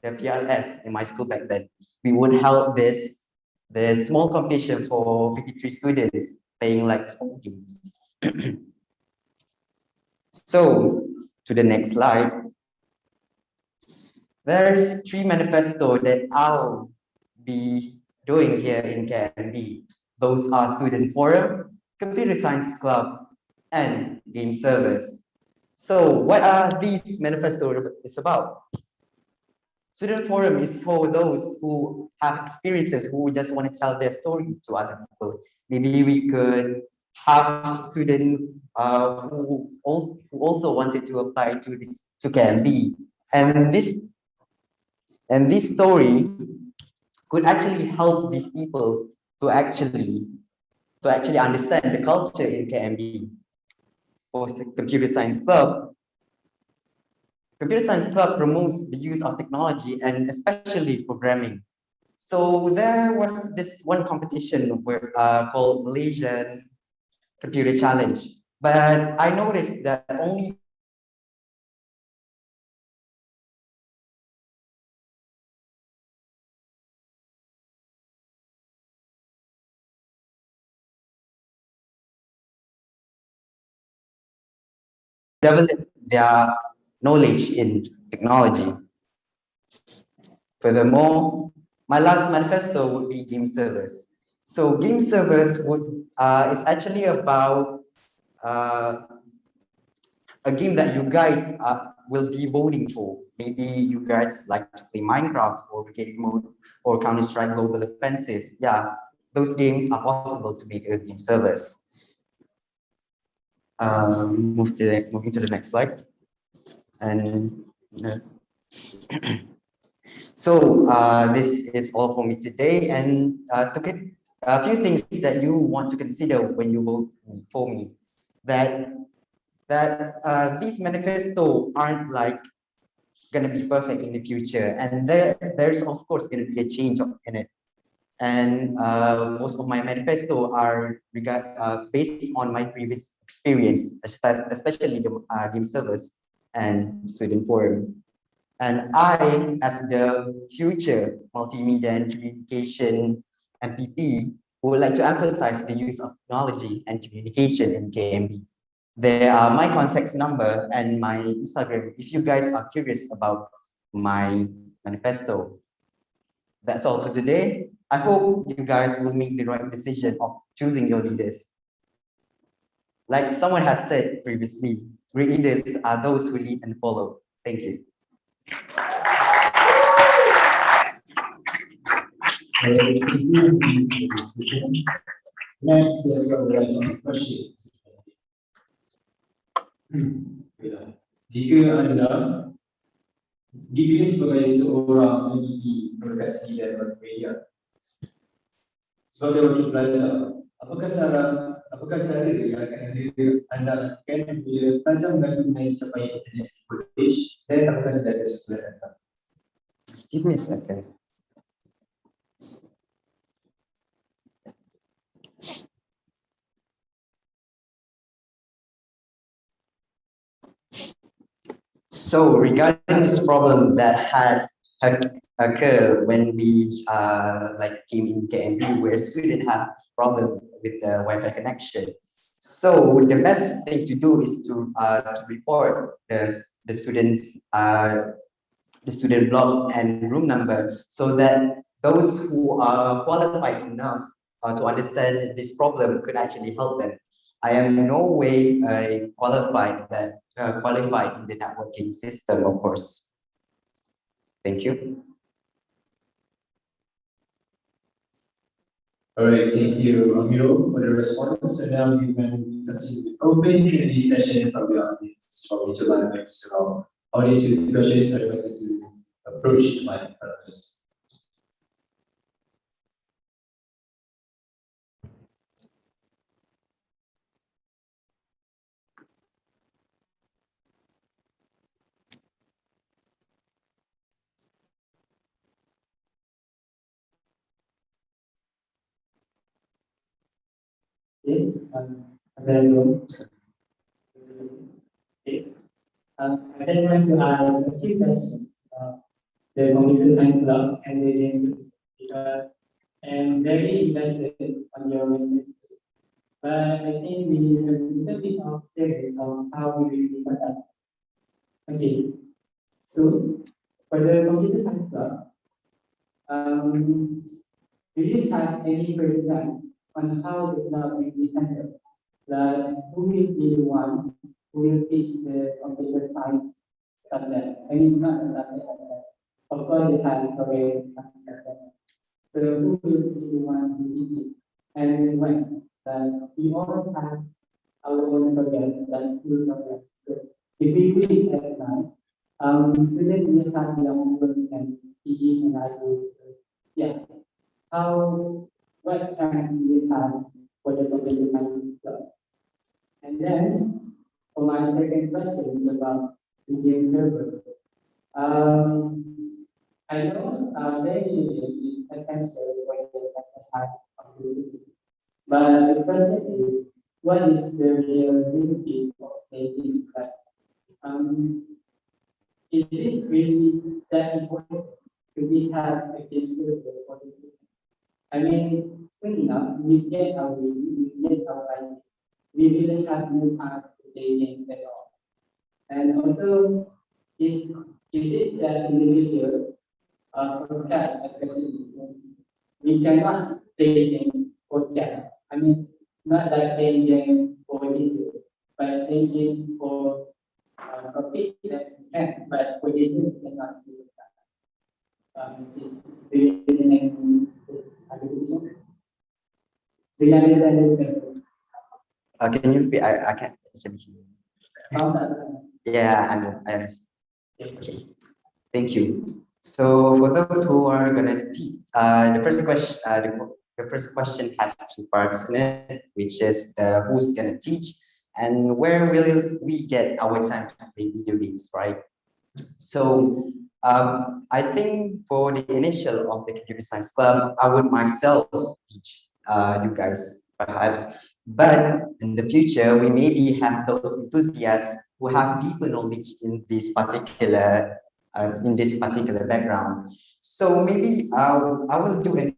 PRS in my school back then. We would hold the small competition for 53 students playing like small games. So, to the next slide. There's 3 manifesto that I'll be doing here in KMB. Those are Student Forum, Computer Science Club, and Game Servers. So what are these manifesto is about? Student Forum is for those who have experiences, who just want to tell their story to other people. Maybe we could have students who also wanted to apply to KMB. And this story could actually help these people to actually understand the culture in KMB. For Computer Science Club, Computer Science Club promotes the use of technology and especially programming. So there was this one competition called Malaysian Computer Challenge, but I noticed that only develop their knowledge in technology. Furthermore, my last manifesto would be game servers. So game servers is actually about a game that you guys will be voting for. Maybe you guys like to play Minecraft or Arcade Mode or Counter-Strike Global Offensive. Yeah, those games are possible to make a game servers. Moving to the next slide. And so this is all for me today, and to get a few things that you want to consider when you vote for me. That these manifesto aren't like gonna be perfect in the future, and there's of course gonna be a change in it. And most of my manifesto are based on my previous experience, especially the game servers and student forum. And I, as the future multimedia and communication MPP, would like to emphasize the use of technology and communication in KMB. There are my contact number and my Instagram if you guys are curious about my manifesto. That's all for today. I hope you guys will make the right decision of choosing your leaders. Like someone has said previously, great leaders are those who lead and follow. Thank you. Next, let's go to question. Jika Anda dipilih sebagai seorang peneliti profesi dan multimedia, sebagai wakil pelajar, apakah cara yang akan anda lakukan bila pelajar mengaku mencapai internet college dan apakah tidak ada sesuatu datang? Give me a second. So regarding this problem that had occurred when we like came in KMB, where students have problem with the Wi-Fi connection. So the best thing to do is to report the students the student block and room number, so that those who are qualified enough to understand this problem could actually help them. I am in no way qualified in the networking system, of course. Thank you. All right, thank you, Amiro, for the response. So now we will continue with open Q&A session from the audience. So we will next to our audience with questions are going to approach the mic first. Okay, then, okay. I just want to ask a few questions. The computer science club and the games, because I'm very invested on your manifesto. But I think we need a little bit of service on how we will do that. Okay, so for the computer science club, do you have any guidance on how the club will be handled? Like who will be the one who will teach the computer science subject? I mean, not the subject, of course, they have already subject. So who will be the one who teach it? And when? We all have our own project, like school project. So if we do it at night, students will have their own work and PEs and IEs. So, yeah. What can we have for the computer science club? And then, for my second question is about the game server. I know very is essential for the exercise of the cities. But the question is, what is the real benefit of taking that? Is it really that important to we have a game server for the cities? I mean, soon enough, we get our baby, we get our life. We will have no time to play games at all. And also, is it that in the future, for cats especially, we cannot play games for cats? I mean, not like playing games for leisure, but playing games for pets that we can, but for leisure we cannot do that. Is there any other reason? Do you understand this question? Can you repeat? I can't actually hear you. Yeah, I understand. Okay, thank you. So for those who are gonna teach, the first question has two parts in it, which is who's gonna teach and where will we get our time to play video games, right? So I think for the initial of the computer science club, I would myself teach you guys perhaps, but in the future we maybe have those enthusiasts who have deeper knowledge in this particular background. So maybe I will do an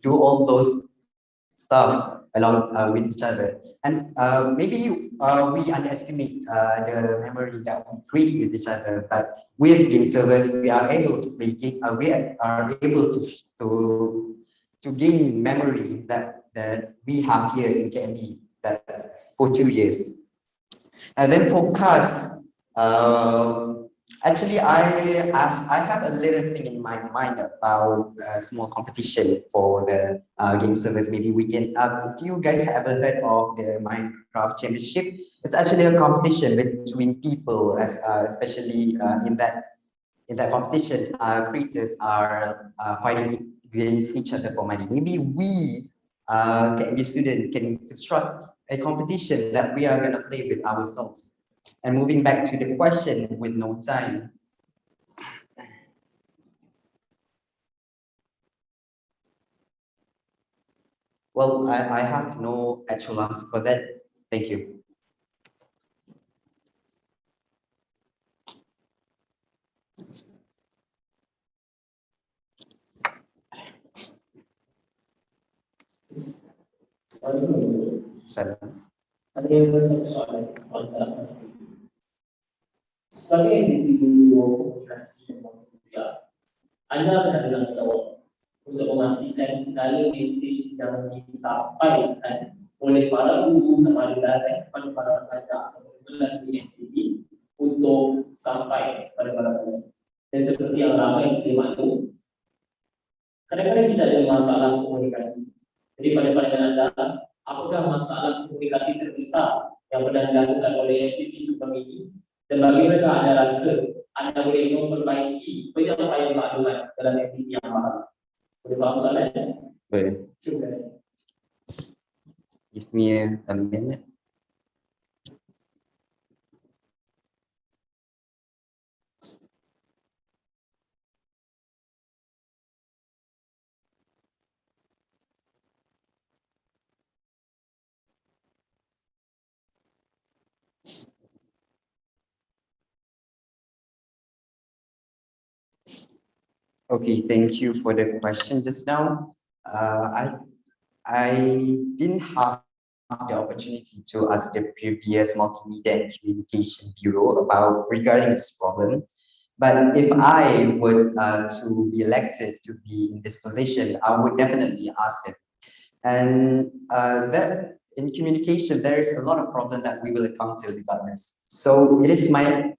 do all those stuffs along with each other. And maybe we underestimate the memory that we create with each other, but with game servers, we are able to play game, we are able to gain memory that we have here in KMB that for 2 years. And then for CAS, actually I have a little thing in my mind about a small competition for the game servers. Maybe we can, if you guys haven't heard of the Minecraft Championship, it's actually a competition between people, especially in that competition, creators are fighting against each other for money. Maybe we, KMB student, can construct a competition that we are gonna play with ourselves. And moving back to the question with no time. Well, I have no actual answer for that. Thank you. Salam. Ada yang soalan sebagai individu komunikasi yang mulia, anda akan bertanggung jawab untuk memastikan segala mesej yang disampaikan oleh para guru sama ada kepada para pelajar atau melalui MPP untuk sampai kepada para pelajar. Dan seperti yang ramai sedia maklum, kadang-kadang tidak ada masalah komunikasi. Jadi pada pandangan anda, apakah masalah komunikasi terbesar yang pernah dilakukan oleh MPP sebelum ini, dan bagaimana anda rasa anda boleh memperbaiki penyampaian maklumat dalam MPP yang malam? Boleh faham soalan? Boleh. Terima kasih. Give me a minute. Okay, thank you for the question just now. I didn't have the opportunity to ask the previous Multimedia and Communication Bureau about regarding this problem. But if I were to be elected to be in this position, I would definitely ask them. And that in communication, there is a lot of problem that we will encounter regardless. So it is my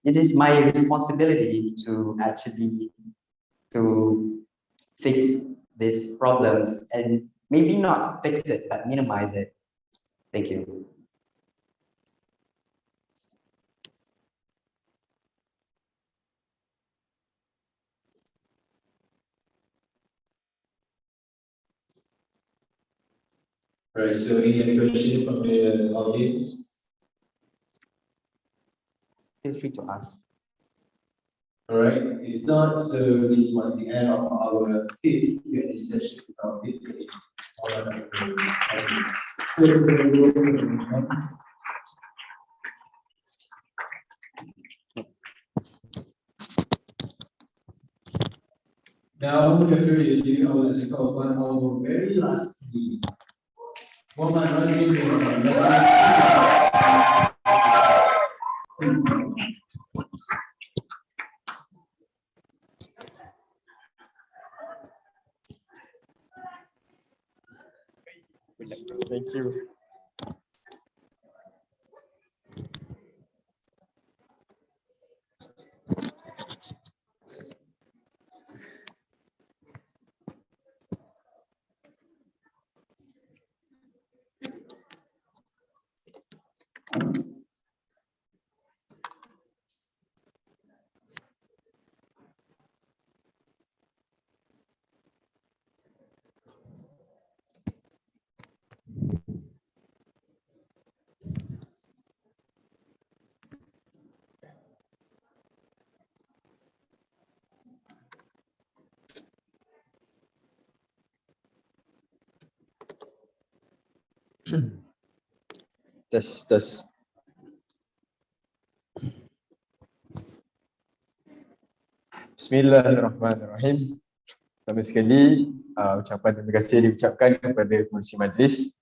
responsibility to actually fix these problems, and maybe not fix it, but minimize it. Thank you. Right, so any other question from the audience? Feel free to ask. All right, if not, so this was the end of our fifth Q&A session. Our fifth Q&A. Now, definitely, I will check out one of our very last lead. Thank you. Tes. Bismillahirrahmanirrahim. Pertama sekali, ucapan terima kasih diucapkan kepada pengerusi majlis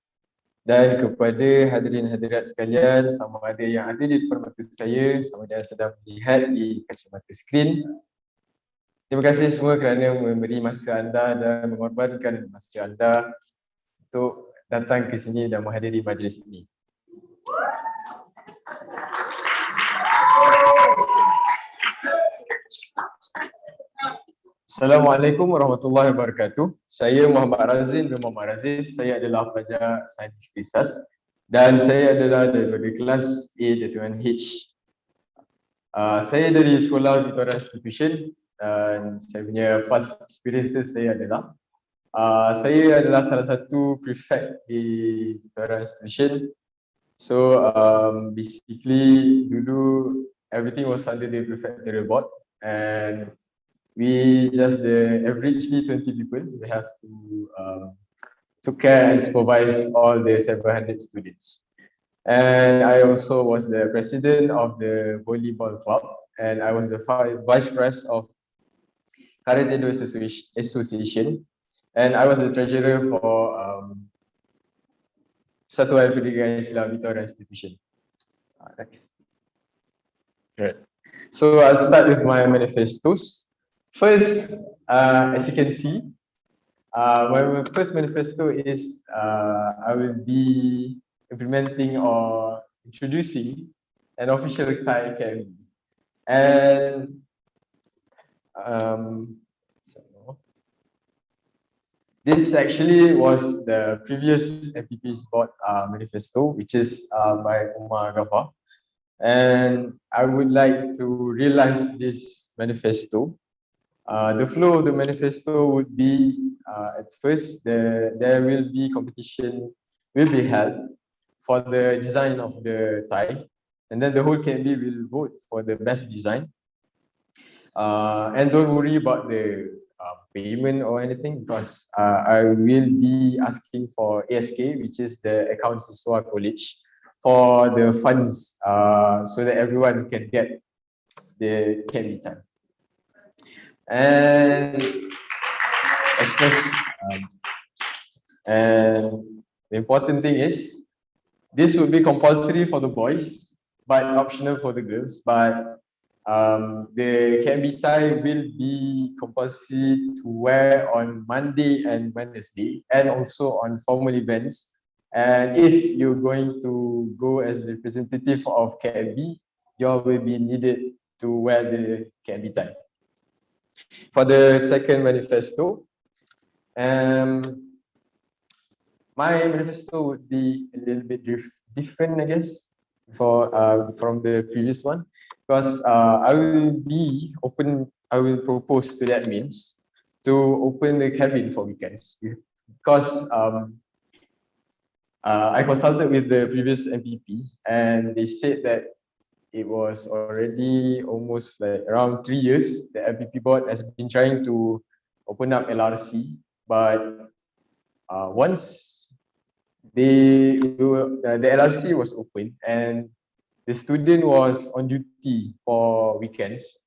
dan kepada hadirin hadirat sekalian, sama ada yang ada di depan mata saya, sama ada yang sedang melihat di kacamata skrin. Terima kasih semua kerana memberi masa anda dan mengorbankan masa anda untuk datang ke sini dan menghadiri majlis ini. Assalamualaikum warahmatullahi wabarakatuh. Saya Muhammad Razin bin Muhammad Razin. Saya adalah pelajar sains kisas dan saya adalah daripada kelas A Jatuhan H. Saya dari sekolah Victoria Institution dan saya punya past experiences saya adalah saya adalah salah satu prefect di Victoria Institution. So basically dulu everything was under the prefectorial board and we just averagely 20 people. We have to care and supervise all the 700 students. And I also was the president of the volleyball club, and I was the vice president of Karate Do Association, and I was the treasurer for Satuan Pendidikan Islam Victoria Institution. Next. Right. So I'll start with my manifestos. First, as you can see, my first manifesto is I will be implementing or introducing an official Thai KMB. And this actually was the previous MPP's board manifesto, which is by Umar Ghaffar. And I would like to realize this manifesto. The flow of the manifesto would be at first there will be competition will be held for the design of the tie, and then the whole KMB will vote for the best design. And don't worry about the payment or anything because I will be asking for ASK, which is the Accounts Siswa College, for the funds so that everyone can get the KMB time. And especially, and the important thing is this will be compulsory for the boys, but optional for the girls. But the KMB tie will be compulsory to wear on Monday and Wednesday, and also on formal events. And if you're going to go as the representative of KMB, you will be needed to wear the KMB tie. For the second manifesto, my manifesto would be a little bit different, I guess, from the previous one, because I will propose to the admins to open the cabin for weekends, because I consulted with the previous MPP and they said that it was already almost like around 3 years the MPP board has been trying to open up LRC, but once the LRC was open and the student was on duty for weekends,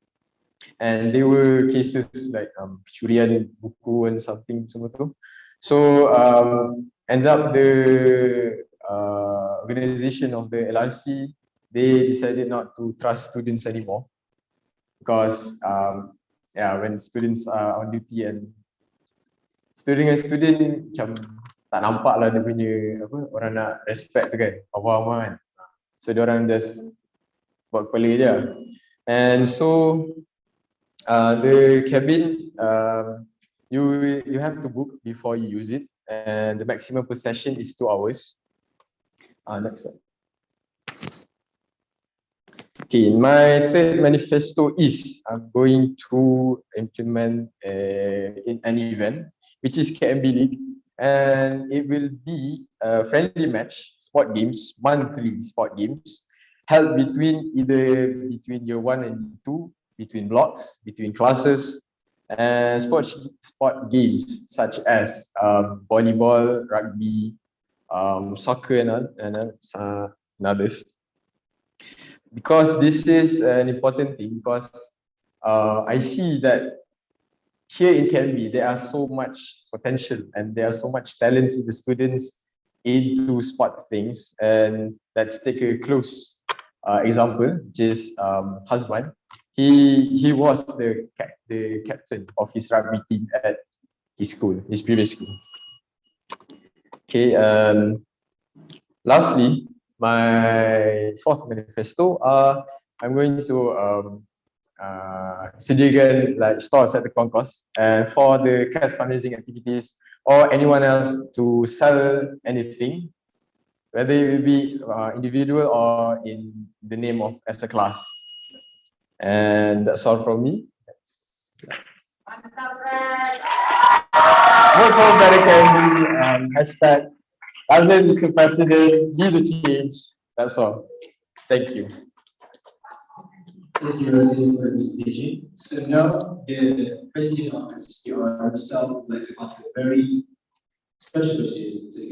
and there were cases like curian buku and something semua tu. So end up the organization of the LRC, they decided not to trust students anymore because when students are on duty and student macam tak nampak lah dia punya apa orang nak respect tu kan, awam kan. So dia orang just buat kepala je. And so the cabin you have to book before you use it, and the maximum per session is 2 hours. Next one. Okay, my third manifesto is I'm going to implement in an event which is KMB League, and it will be a friendly match, sport games, monthly sport games held between between year 1 and 2, between blocks, between classes, and sport games such as volleyball, rugby, soccer and others. Because this is an important thing, because I see that here in KMB, there are so much potential and there are so much talents in the students into sport things. And let's take a close example, which is Husband. He was the captain of his rugby team at his school, his previous school. Okay, lastly, my fourth manifesto, I'm going to sediakan like stores at the concourse and for the cash fundraising activities or anyone else to sell anything, whether it will be individual or in the name of as a class. And that's all from me. Vote for better KMB, hashtag Azim Mr. President, be the change. That's all. Thank you. Thank you, Razin, for the presentation. So now the President of SPR himself would like to ask a very special question to the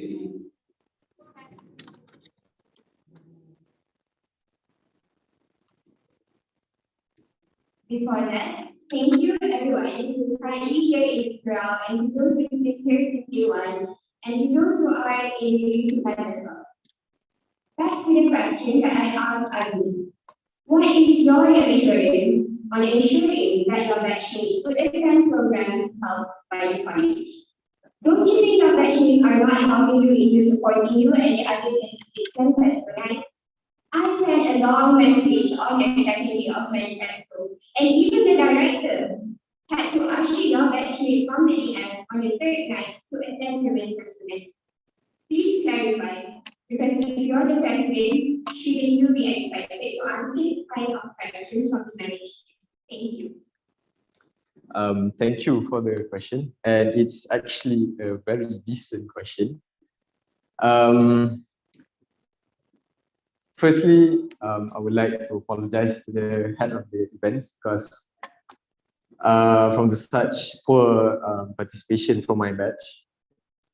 Before that, thank you everyone who's currently here in Israel and to those who have been here since day one, and to those who are in the UK as well. Back to the question that I asked Arun. What is your assurance on ensuring that your batchmates would attend programs held by the college? Don't you think your batchmates are not helping you into supporting you and the other candidates Manifesto, right? I sent a long message on the second day of Manifesto, and even the director had to usher your batchmates from the DS on the third night to attend the Manifesto meeting. Please clarify, because if you're the president, shouldn't you be expected to answer this kind of questions from the management? Thank you. Thank you for the question, and it's actually a very decent question. Firstly, I would like to apologize to the head of the events because from the such poor participation from my batch.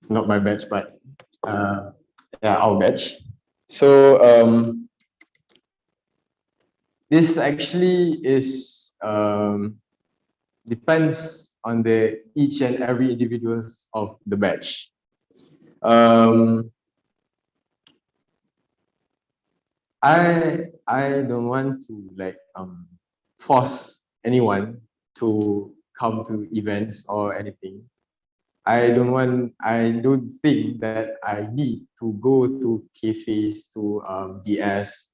It's not my batch, but yeah, our batch. So this actually is depends on the each and every individuals of the batch. I don't want to like force anyone to come to events or anything. I don't think that I need to go to cafes, to DS,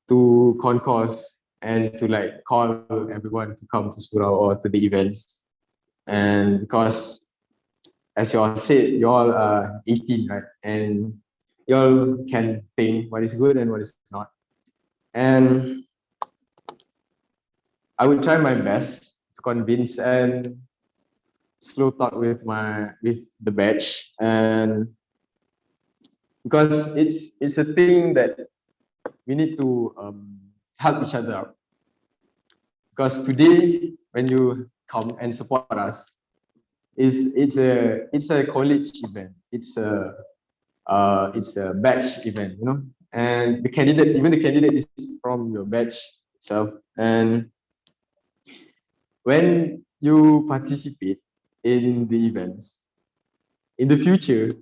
to concourse, and to like call everyone to come to Surau or to the events. And because as you all said, you all are 18, right? And you all can think what is good and what is not. And I will try my best to convince and slow talk with the batch, and because it's a thing that we need to help each other out. Because today, when you come and support us, it's a college event. It's a batch event, you know. And the candidate, even the candidate is from your batch itself. And when you participate in the events, in the future,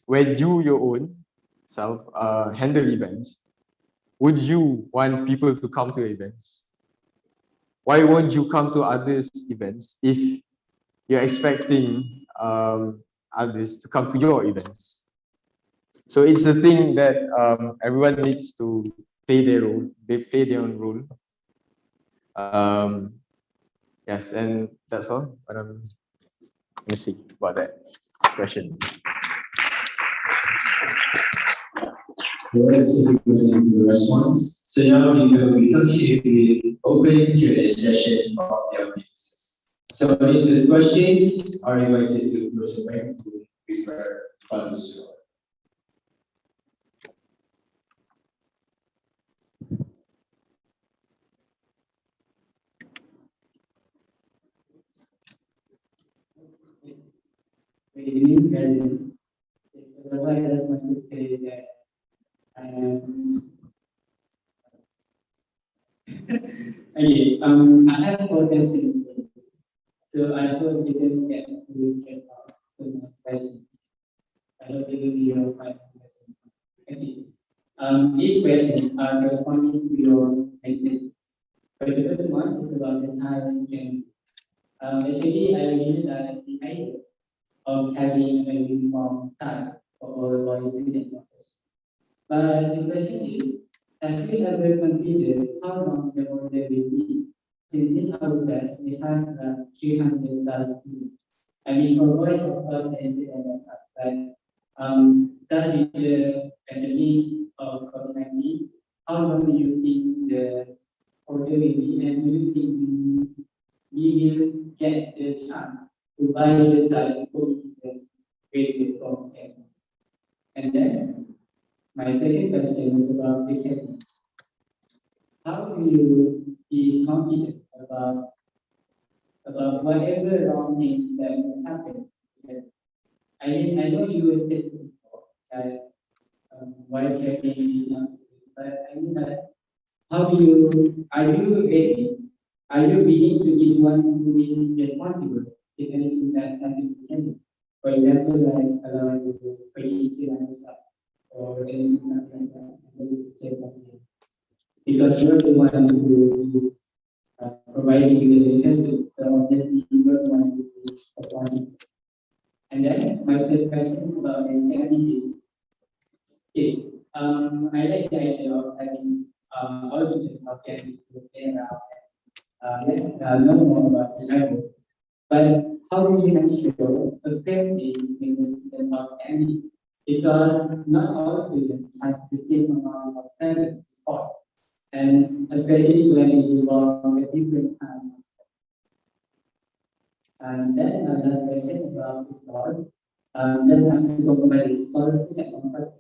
when you your own self handle events, would you want people to come to events? Why won't you come to others' events if you're expecting others to come to your events? So it's a thing that everyone needs to play their role. They play their own role. Yes, and that's all what I'm gonna say about that question. Let's see the response. So now we will continue with open Q&A session of the audience. So into the questions are invited to close the mic to refer funds. Okay, I have four questions. didn't get too stressed out with my question. I hope it will be your final question. Okay. Each question are corresponding to your activities. But the first one is about the time can. Actually, I really like the idea of having a uniform time for all boys students. But the question is, have we ever considered how long the order will be? Since in our batch we have 300 plus students. I mean, for boys, of course, I say that, but does with the pandemic of COVID-19, how long do you think the order will be, and do you think we will get the chance to buy the time for the radio from them? And then my second question is about the cabin. How do you be confident about whatever wrong things that will happen? I mean, I know you said before that why cabin is not good, but I mean that how do you are you ready? Are you willing to be one who is responsible if anything that happens to cabin? For example, like pergi and stuff or anything like that. Just something. Because you're the one who is providing the investment, so obviously you're the one who is supplying. And then my third question is about the MPP. Okay, I like the idea of having our students how can to play around and know more about the Bible. But how do you ensure a fair play between the students of MPP? Because not all students have the same amount of talent in sport, and especially when it involves a different kind of sport. And then another question about the sport. Just have to talk about the scholarship and compass.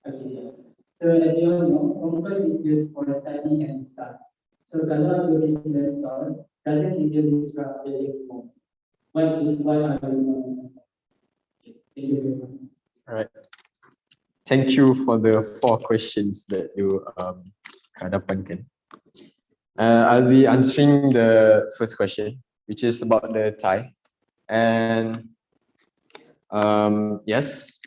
Okay. So as you all know, compass is used for study and stuff. So kalau ada business source, doesn't it disrupt the reform? Why are you doing that? Thank you very much. All right. Thank you for the 4 questions that you hadapankan. I'll be answering the first question, which is about the tie. And yes,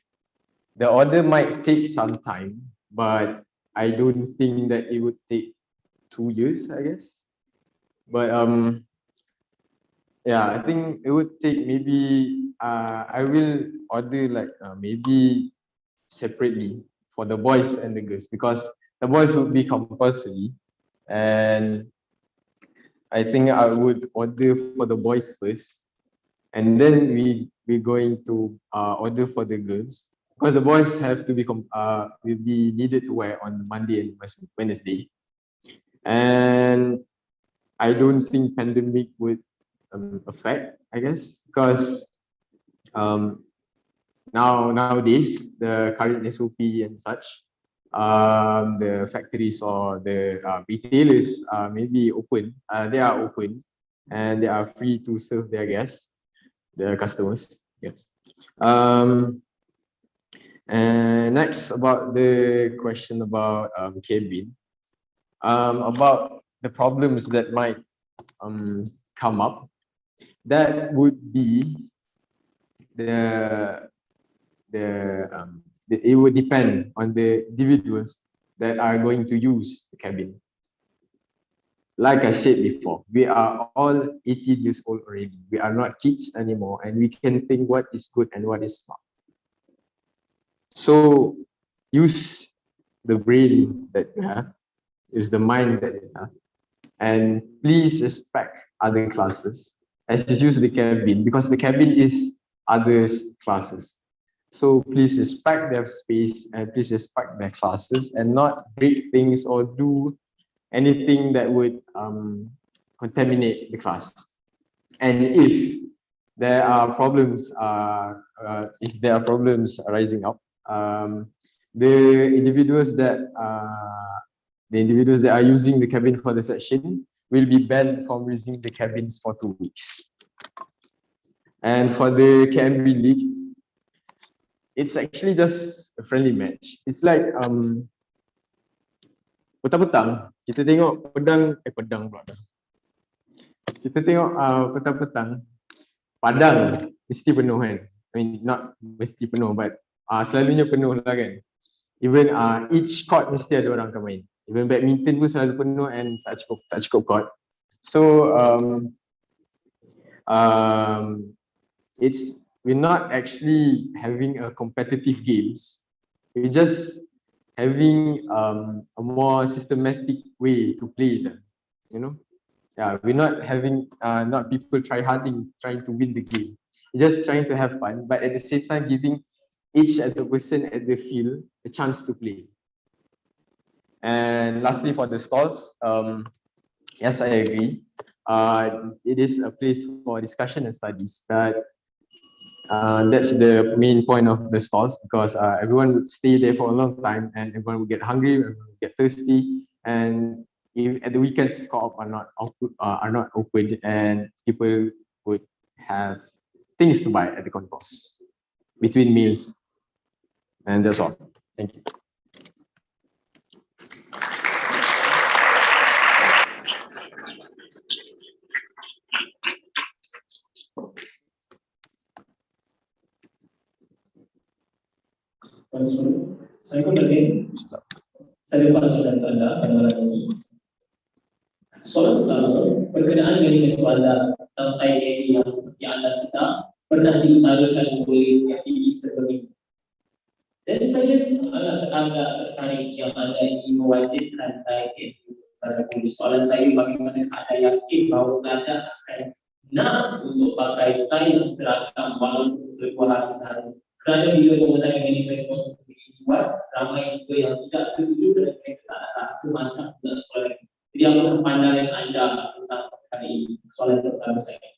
the order might take some time, but I don't think that it would take 2 years, I guess. But yeah, I think it would take maybe I will order like maybe separately for the boys and the girls, because the boys would be compulsory, and I think I would order for the boys first, and then we're going to order for the girls, because the boys have to be will be needed to wear on Monday and Wednesday. And I don't think pandemic would affect, I guess, because nowadays the current SOP and such, the factories or the retailers maybe open, they are open and they are free to serve their guests, their customers. Yes. And next, about the question about cabin, about the problems that might come up, that would be it would depend on the individuals that are going to use the cabin. Like I said before, we are all 18 years old already. We are not kids anymore, and we can think what is good and what is not. So use the brain that you have, use the mind that you have, and please respect other classes as you use the cabin, because the cabin is others' classes. So please respect their space and please respect their classes, and not break things or do anything that would contaminate the class. And if there are problems, arising up, the individuals that are using the cabin for the section will be banned from using the cabins for 2 weeks. And for the KMB League, it's actually just a friendly match. It's like petang-petang kita tengok pedang pula. Kita tengok petang-petang Padang mesti penuh kan. I mean not mesti penuh but selalunya penuh lah kan. Even each court mesti ada orang akan main. Even badminton pun selalu penuh and tak cukup court. So we're not actually having a competitive games. We're just having a more systematic way to play them, you know. Yeah, we're not having not people trying to win the game. We're just trying to have fun, but at the same time giving each other person at the field a chance to play. And lastly, for the stalls, yes, I agree. It is a place for discussion and studies, but that's the main point of the stalls, because everyone would stay there for a long time and everyone would get hungry, everyone would get thirsty, and if at the weekends co-op are not open and people would have things to buy at the concourse between meals. And that's all. Thank you. Saya kembali. Saya dapat soalan anda pada ini. Soalan pertama berkenaan dengan soalan tentang KMB yang seperti anda sedang pernah diutarakan oleh MPP sebelum ini. Dan saya agak tertarik yang anda ingin mewajibkan KMB pada polis. Soalan saya, bagaimana anda yakin bahawa pelajar akan nak untuk pakai tie yang seragam walaupun kedua hari sehari? Kerana bila menggunakan manifesto seperti ini buat, ramai juga yang tidak setuju dan mereka tak ada rasa macam tidak sekolah lagi. Jadi apa pandangan anda tentang hari ini? Soalan pertama saya.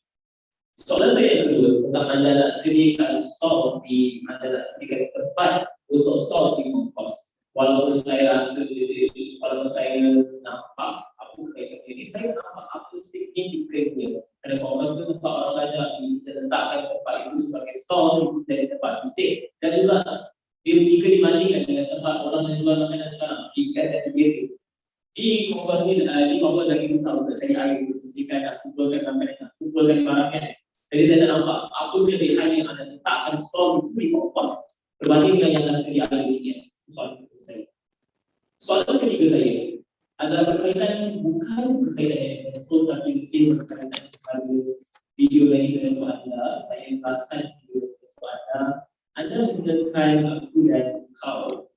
Soalan saya yang kedua, tentang anda nak sediakan stalls di, anda nak sediakan tempat untuk stalls di kampus. Walaupun saya rasa, walaupun saya nampak apa kaitan ini, saya nampak apa signifikannya. Kerana kampus itu tempat orang belajar, kita letakkan tempat itu sebagai stalls dari tempat bisik. Dan juga, jika dibandingkan dengan tempat orang menjual makanan sekarang, ikan dan diri. Di kampus ini, di kampus lagi susah untuk cari air, mestikan nak kumpulkan makanan, nak kumpulkan barangnya. Jadi saya tak nampak apa kelebihan yang anda letakkan stall di kampus berbanding dengan yang anda sedia ada di soalan kedua saya. Soalan ketiga saya adalah berkaitan, bukan berkaitan dengan stall, tapi mungkin berkaitan pada video manifesto anda. Saya jelaskan video manifesto anda. Anda menggunakan aku dan kau.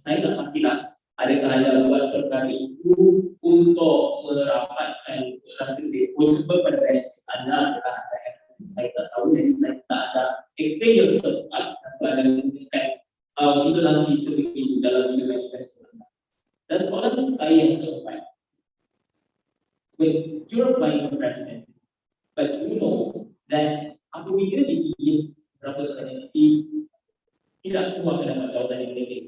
Saya tak pastilah adakah anda buat perkara itu untuk merapatkan rasa depo sebab pada passion anda, adakah anda yang saya tak tahu, jadi saya tak ada explain yourself as atau anda menggunakan intonasi seperti itu dalam video manifesto anda. Dan soalan saya yang keempat, when you're applying for president, but you know that apabila dipilih berapa sekarang nanti, tidak semua akan dapat jawatan yang lebih.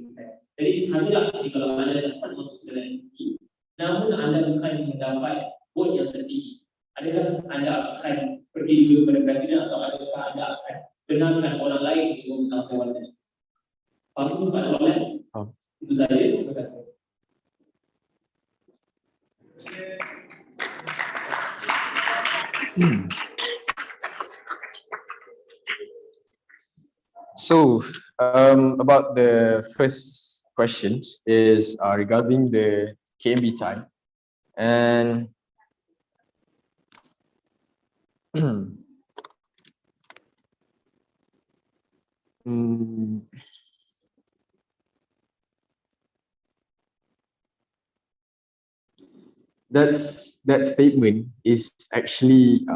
Jadi hanyalah kalau anda dapat masuk dalam MPP, namun anda bukan mendapat vote yang tertinggi, adakah anda akan pergi dulu kepada presiden atau adakah anda akan benarkan orang lain untuk menang jawatan? Faham Pak soalan? Itu saja. Terima kasih. So about the first questions is regarding the KMB time, and that statement is actually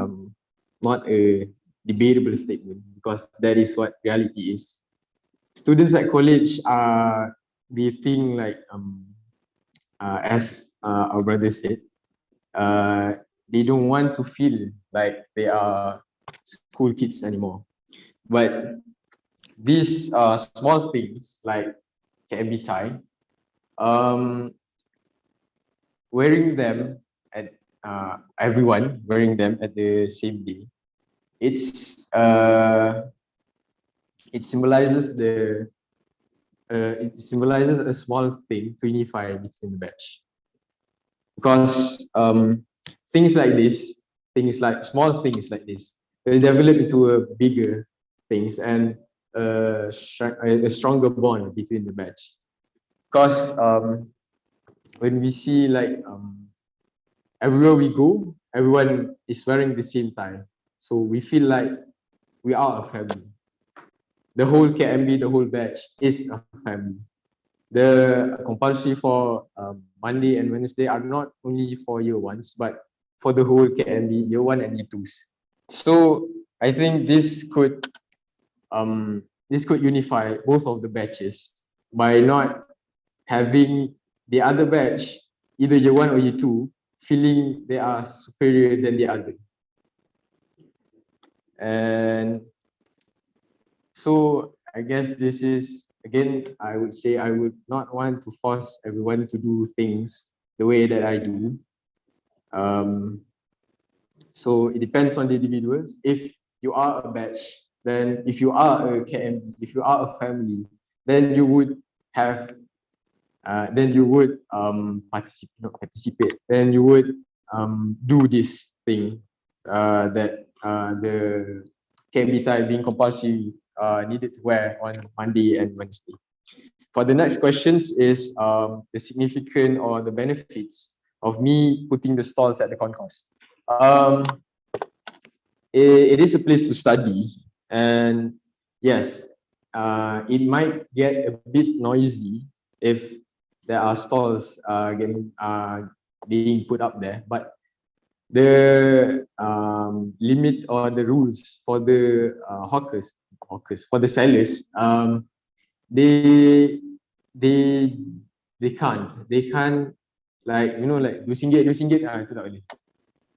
not a debatable statement, because that is what reality is. Students at college they think like as our brother said, they don't want to feel like they are school kids anymore. But these small things like KMB tie, wearing them at everyone wearing them at the same day, it symbolizes a small thing to unify between the batch. Because things like this, small things like this, will develop into a bigger things and a stronger bond between the batch. Because when we see like everywhere we go, everyone is wearing the same tie, so we feel like we are a family. The whole KMB, the whole batch is a family. The compulsory for Monday and Wednesday are not only for year ones, but for the whole KMB, year one and year twos. So I think this could unify both of the batches by not having the other batch, either year one or year two, feeling they are superior than the other. And so I guess this is, again, I would say I would not want to force everyone to do things the way that I do. So it depends on the individuals. If you are a batch, then if you are a KMB, if you are a family, then you would have, participate, then you would do this thing that the KMB tie being compulsory needed to wear on Monday and Wednesday. For the next questions is the significant or the benefits of me putting the stalls at the concourse. It is a place to study, and yes, it might get a bit noisy if there are stalls being put up there, but the limit or the rules for the hawkers for the sellers, they can't, like, you know, like RM2 itu tak boleh.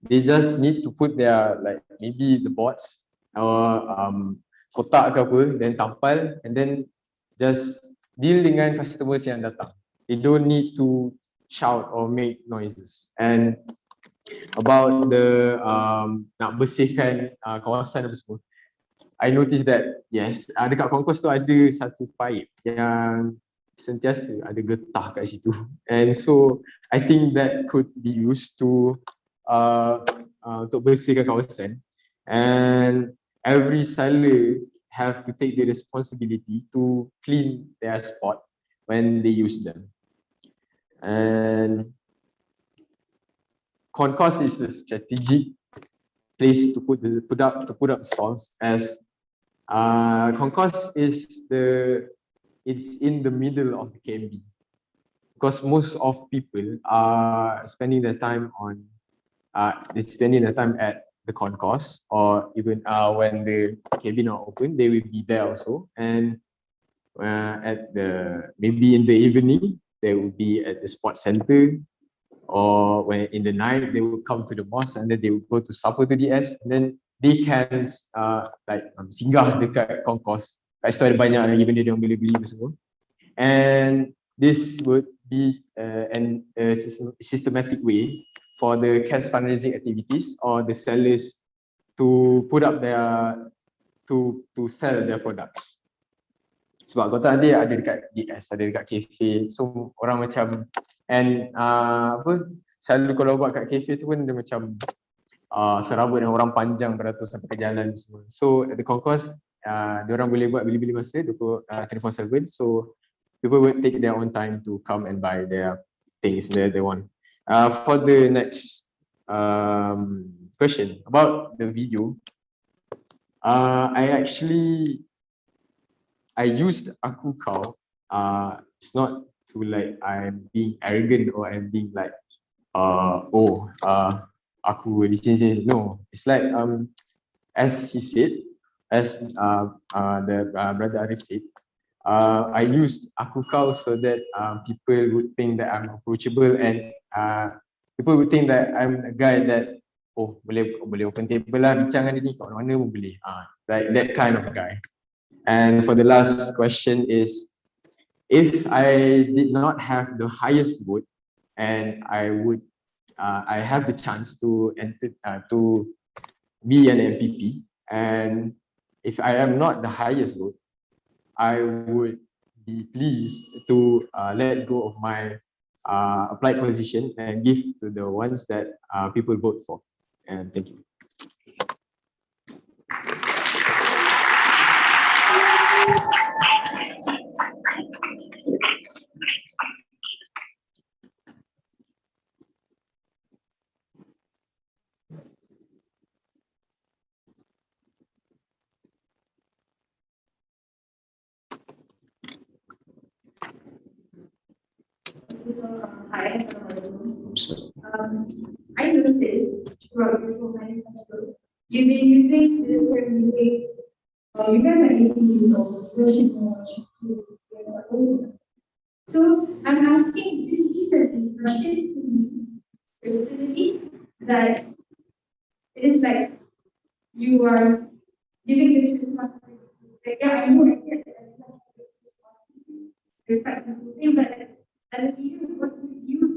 They just need to put their, like, maybe the boards or kotak ke apa, then tampal, and then just deal dengan customers yang datang. They don't need to shout or make noises. And about the nak bersihkan kawasan apa semua, I noticed that yes, dekat concourse tu ada satu pipe yang sentiasa ada getah kat situ, and so I think that could be used to untuk bersihkan kawasan, and every seller have to take the responsibility to clean their spot when they use them. And concourse is a strategic place to put up stalls, as concourse is it's in the middle of the KMB, because most of people are spending their time on at the concourse, or even when the KMB not open, they will be there also. And at the, maybe in the evening, they will be at the sports center, or when in the night they will come to the mosque, and then they will go to supper to DS, and then they can singgah dekat concourse. Kat situ ada banyak lagi benda yang boleh beli semua. And this would be a systematic way for the cash fundraising activities or the sellers to put up to sell their products. Sebab kau tahu dia ada dekat DS, ada dekat cafe, so orang macam, and selalu kalau buat kat cafe tu pun dia macam serabut dengan orang panjang beratur sampai ke jalan semua. So at the concourse, diorang boleh buat bili-bili masa 24/7, so people will take their own time to come and buy their things that they want. For the next question about the video, I used aku kau. It's not to like I'm being arrogant or I'm being like aku di sini. No, it's like as he said, as the brother Arif said, I used aku kau so that people would think that I'm approachable, and people would think that I'm a guy that boleh open table lah, bincang dengan dia ni kat mana pun boleh, like that kind of guy. And for the last question is, if I did not have the highest vote and I have the chance to enter to be an MPP, and if I am not the highest vote, I would be pleased to let go of my applied position and give to the ones that people vote for. And thank you. Hi, I noticed throughout your manifesto, you've been using this term to say, you guys are 18 years old, worship more, you guys are older. So I'm asking this is a question to me personally that it is like you are giving this responsibility. Like, yeah, I know I get it. I know respect this thing, but as a leader, what do you do?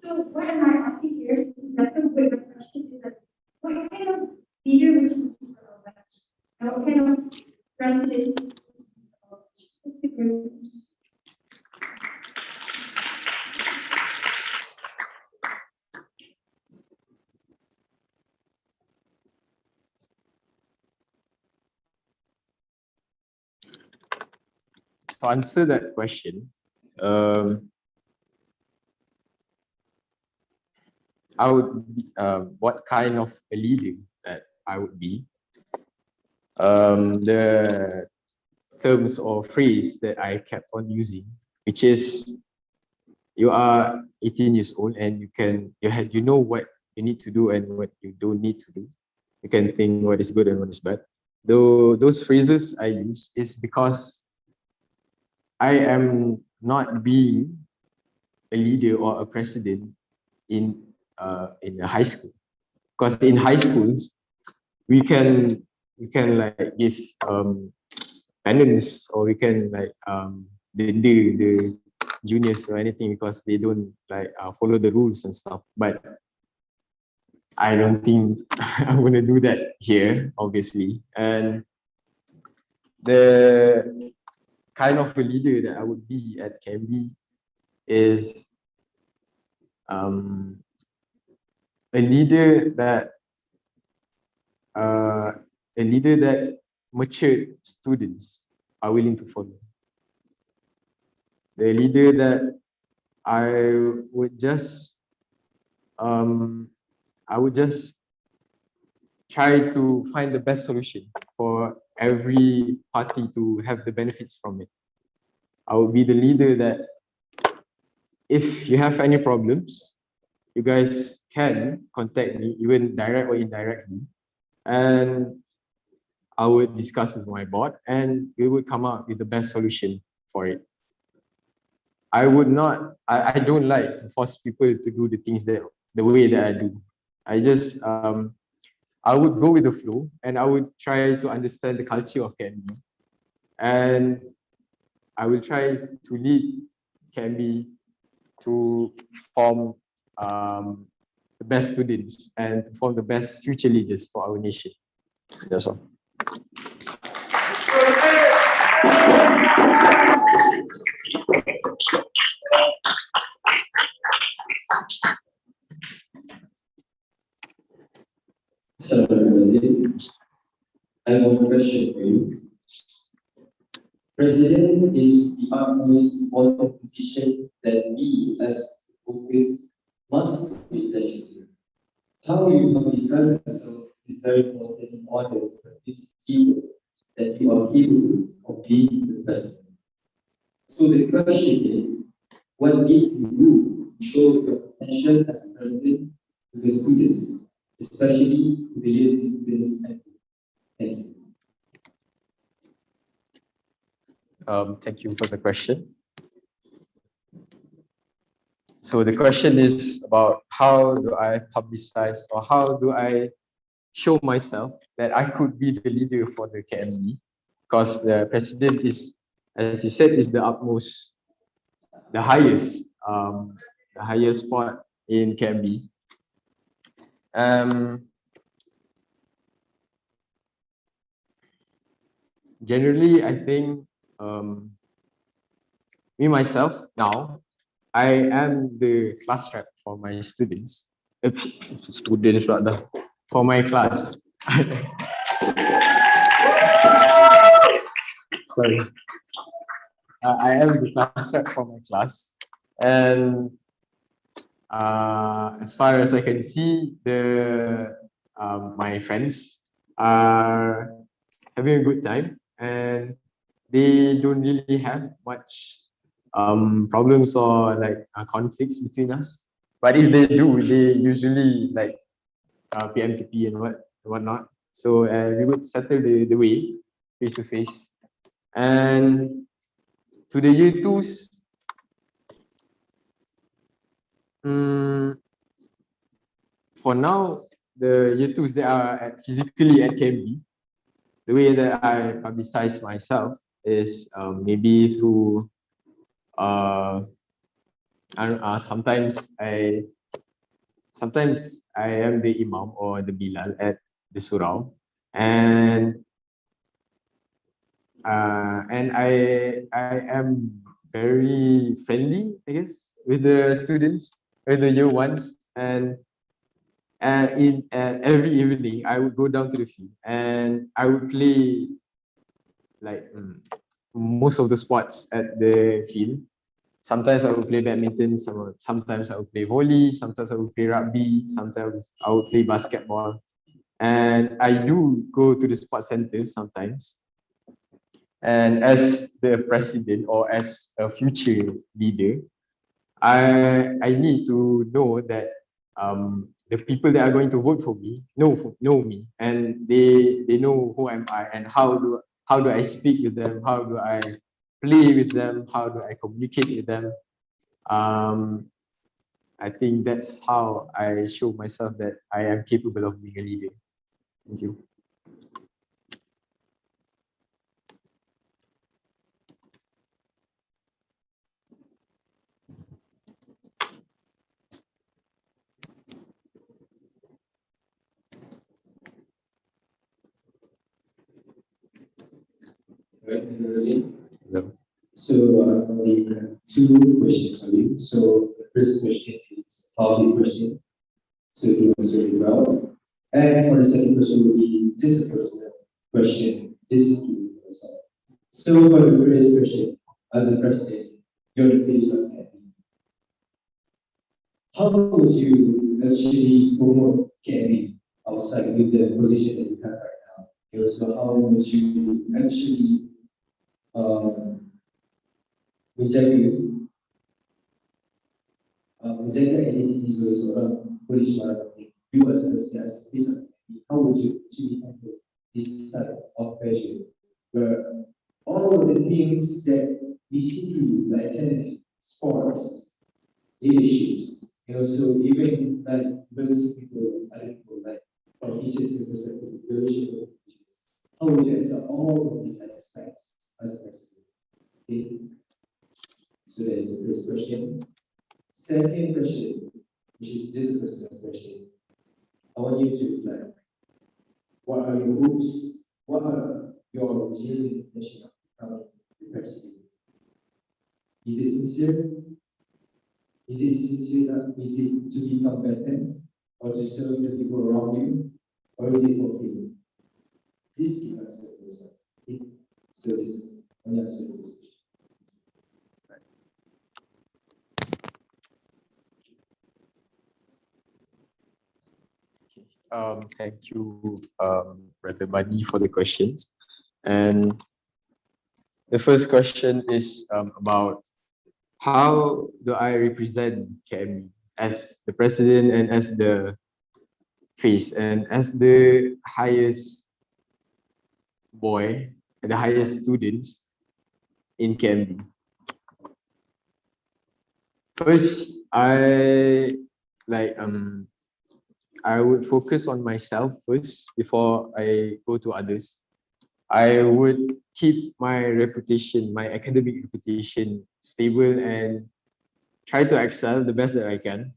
So what am I asking here is that the way the question is that what kind of leader would you be for our batch? And what kind of president would you be for our batch? Thank you very much. To answer that question, I would be, what kind of a leader that I would be. The terms or phrase that I kept on using, which is you are 18 years old and you know what you need to do and what you don't need to do. You can think what is good and what is bad. Though those phrases I use is because I am not being a leader or a president in a high school. Because in high schools we can like give penance, or we can like the juniors or anything because they don't like follow the rules and stuff. But I don't think I'm gonna do that here, obviously. And the kind of a leader that I would be at KMB is a leader that matured students are willing to follow. The leader that I would just try to find the best solution for every party to have the benefits from it. I will be the leader that if you have any problems, you guys can contact me, even direct or indirectly, and I would discuss with my board and we would come up with the best solution for it. I don't like to force people to do the things the way that I do. I would go with the flow and I would try to understand the culture of KMB, and I will try to lead KMB to form the best students and to form the best future leaders for our nation. That's all. I have one question for you. President is the utmost important position that we as voters must be legislative. How you publicize yourself is very important in order to convince people that you are capable of being the president. So the question is, what did you do to show your potential as a president to the students, especially to the young students? Thank you. Thank you for the question. So the question is about how do I publicize, or how do I show myself that I could be the leader for the KMB, because the president is, as he said, is the highest spot in KMB. Generally, I think me myself now, I am the class rep for my students. Students rather, for my class. Sorry. I am the class rep for my class, and as far as I can see, my friends are having a good time, and they don't really have much problems or like conflicts between us. But if they do, they usually like PMTP and whatnot. So we would settle the way face to face. And to the year twos, for now, the year twos that are physically at KMB, the way that I publicize myself is maybe through I don't know, sometimes I am the imam or the bilal at the surau, and I am very friendly, I guess, with the students, with the year ones, and in every evening I would go down to the field and I would play like most of the sports at the field. Sometimes I would play badminton, sometimes I would play volley, sometimes I would play rugby, sometimes I would play basketball. And I do go to the sports centers sometimes. And as the president or as a future leader, I need to know that the people that are going to vote for me know me, and they know who am I and how do I speak with them, how do I play with them, how do I communicate with them. I think that's how I show myself that I am capable of being a leader. Thank you. Right, Rosie? Hello. So we have two questions for you. So the first question is a topic question. So you answer it well. And for the second question will be just a personal question. This is to yourself. So for the first question, as a president, you're the face of KMB. How would you actually promote KMB outside with the position that you have right now? And also, how would you actually menjaga identiti sebagai seorang polis Malam, you as a face of KMB, how would you actually handle this type of pressure where all of the things that we see through, like academic, sports, leaderships, and also even like those people, other people like from teachers to perspective, leadership of teachers. How would you answer all of these aspects as a president? Okay. So that is the first question. Second question, which is this personal question. I want you to reflect. What are your hopes? What are your genuine intention of becoming the president? Is it sincere? Is it sincere? Is it to become better or to serve the people around you? Or is it for you? This is the answer to yourself. Okay? So this is an answer to this question. Thank you, Brother Buddy, for the questions. And the first question is about how do I represent KMB as the president and as the face and as the highest boy and the highest students in KMB. First, I would focus on myself first before I go to others. I would keep my reputation, my academic reputation stable and try to excel the best that I can.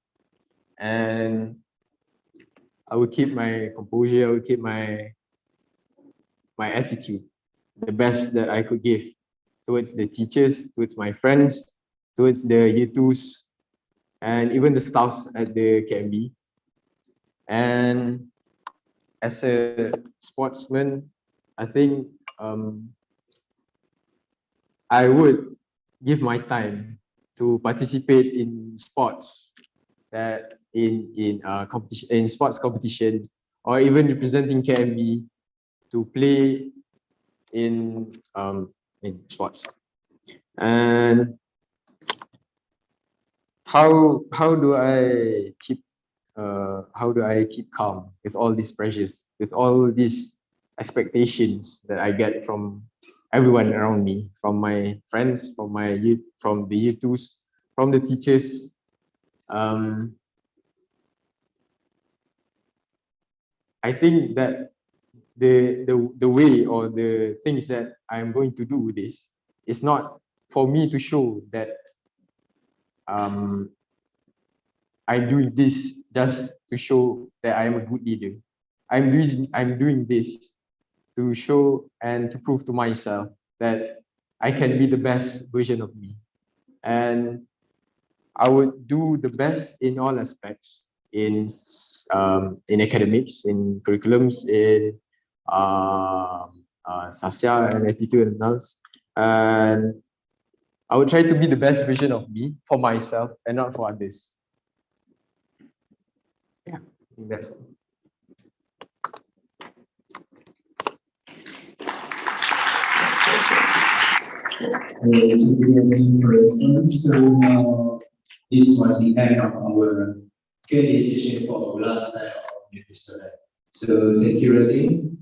And I would keep my composure, I would keep my attitude, the best that I could give towards the teachers, towards my friends, towards the year twos, and even the staffs at the KMB. And as a sportsman, I think I would give my time to participate in sports, that in competition, in sports competition, or even representing KMB to play in sports. And how do I keep calm with all these pressures, with all these expectations that I get from everyone around me, from my friends, from my youth, from the year twos, from the teachers. I think that the way or the things that I'm going to do with this is not for me to show that I'm doing this just to show that I am a good leader. I'm doing this to show and to prove to myself that I can be the best version of me. And I would do the best in all aspects, in academics, in curriculums, in sasya and attitude and else. And I would try to be the best version of me for myself and not for others. Yeah, I think that's all. So now this was the end of our Q&A session for our last time of Manifesto. So thank you, Razin.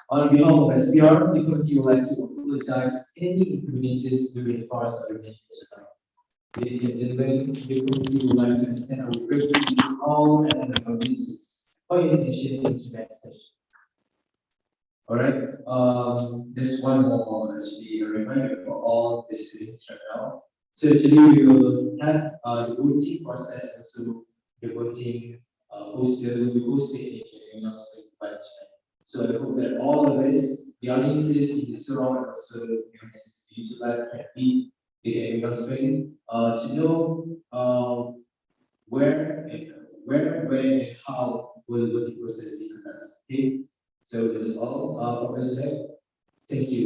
On behalf of SPR, the committee would like to apologize any inconveniences during the course of the Manifesto. Ladies and gentlemen, the committee would like to extend our gratitude to all and inconveniences for your attention in tonight's session. All right, just one more actually a reminder for all the students right now. So actually we will have the voting process, also the voting poster will be posted in the announcement bunch. So I hope that all of us, the audiences in the surround and also the audiences in the YouTube can read the announcement to know where, when, and how will the process be conducted. Okay, so that's all for us today. Thank you.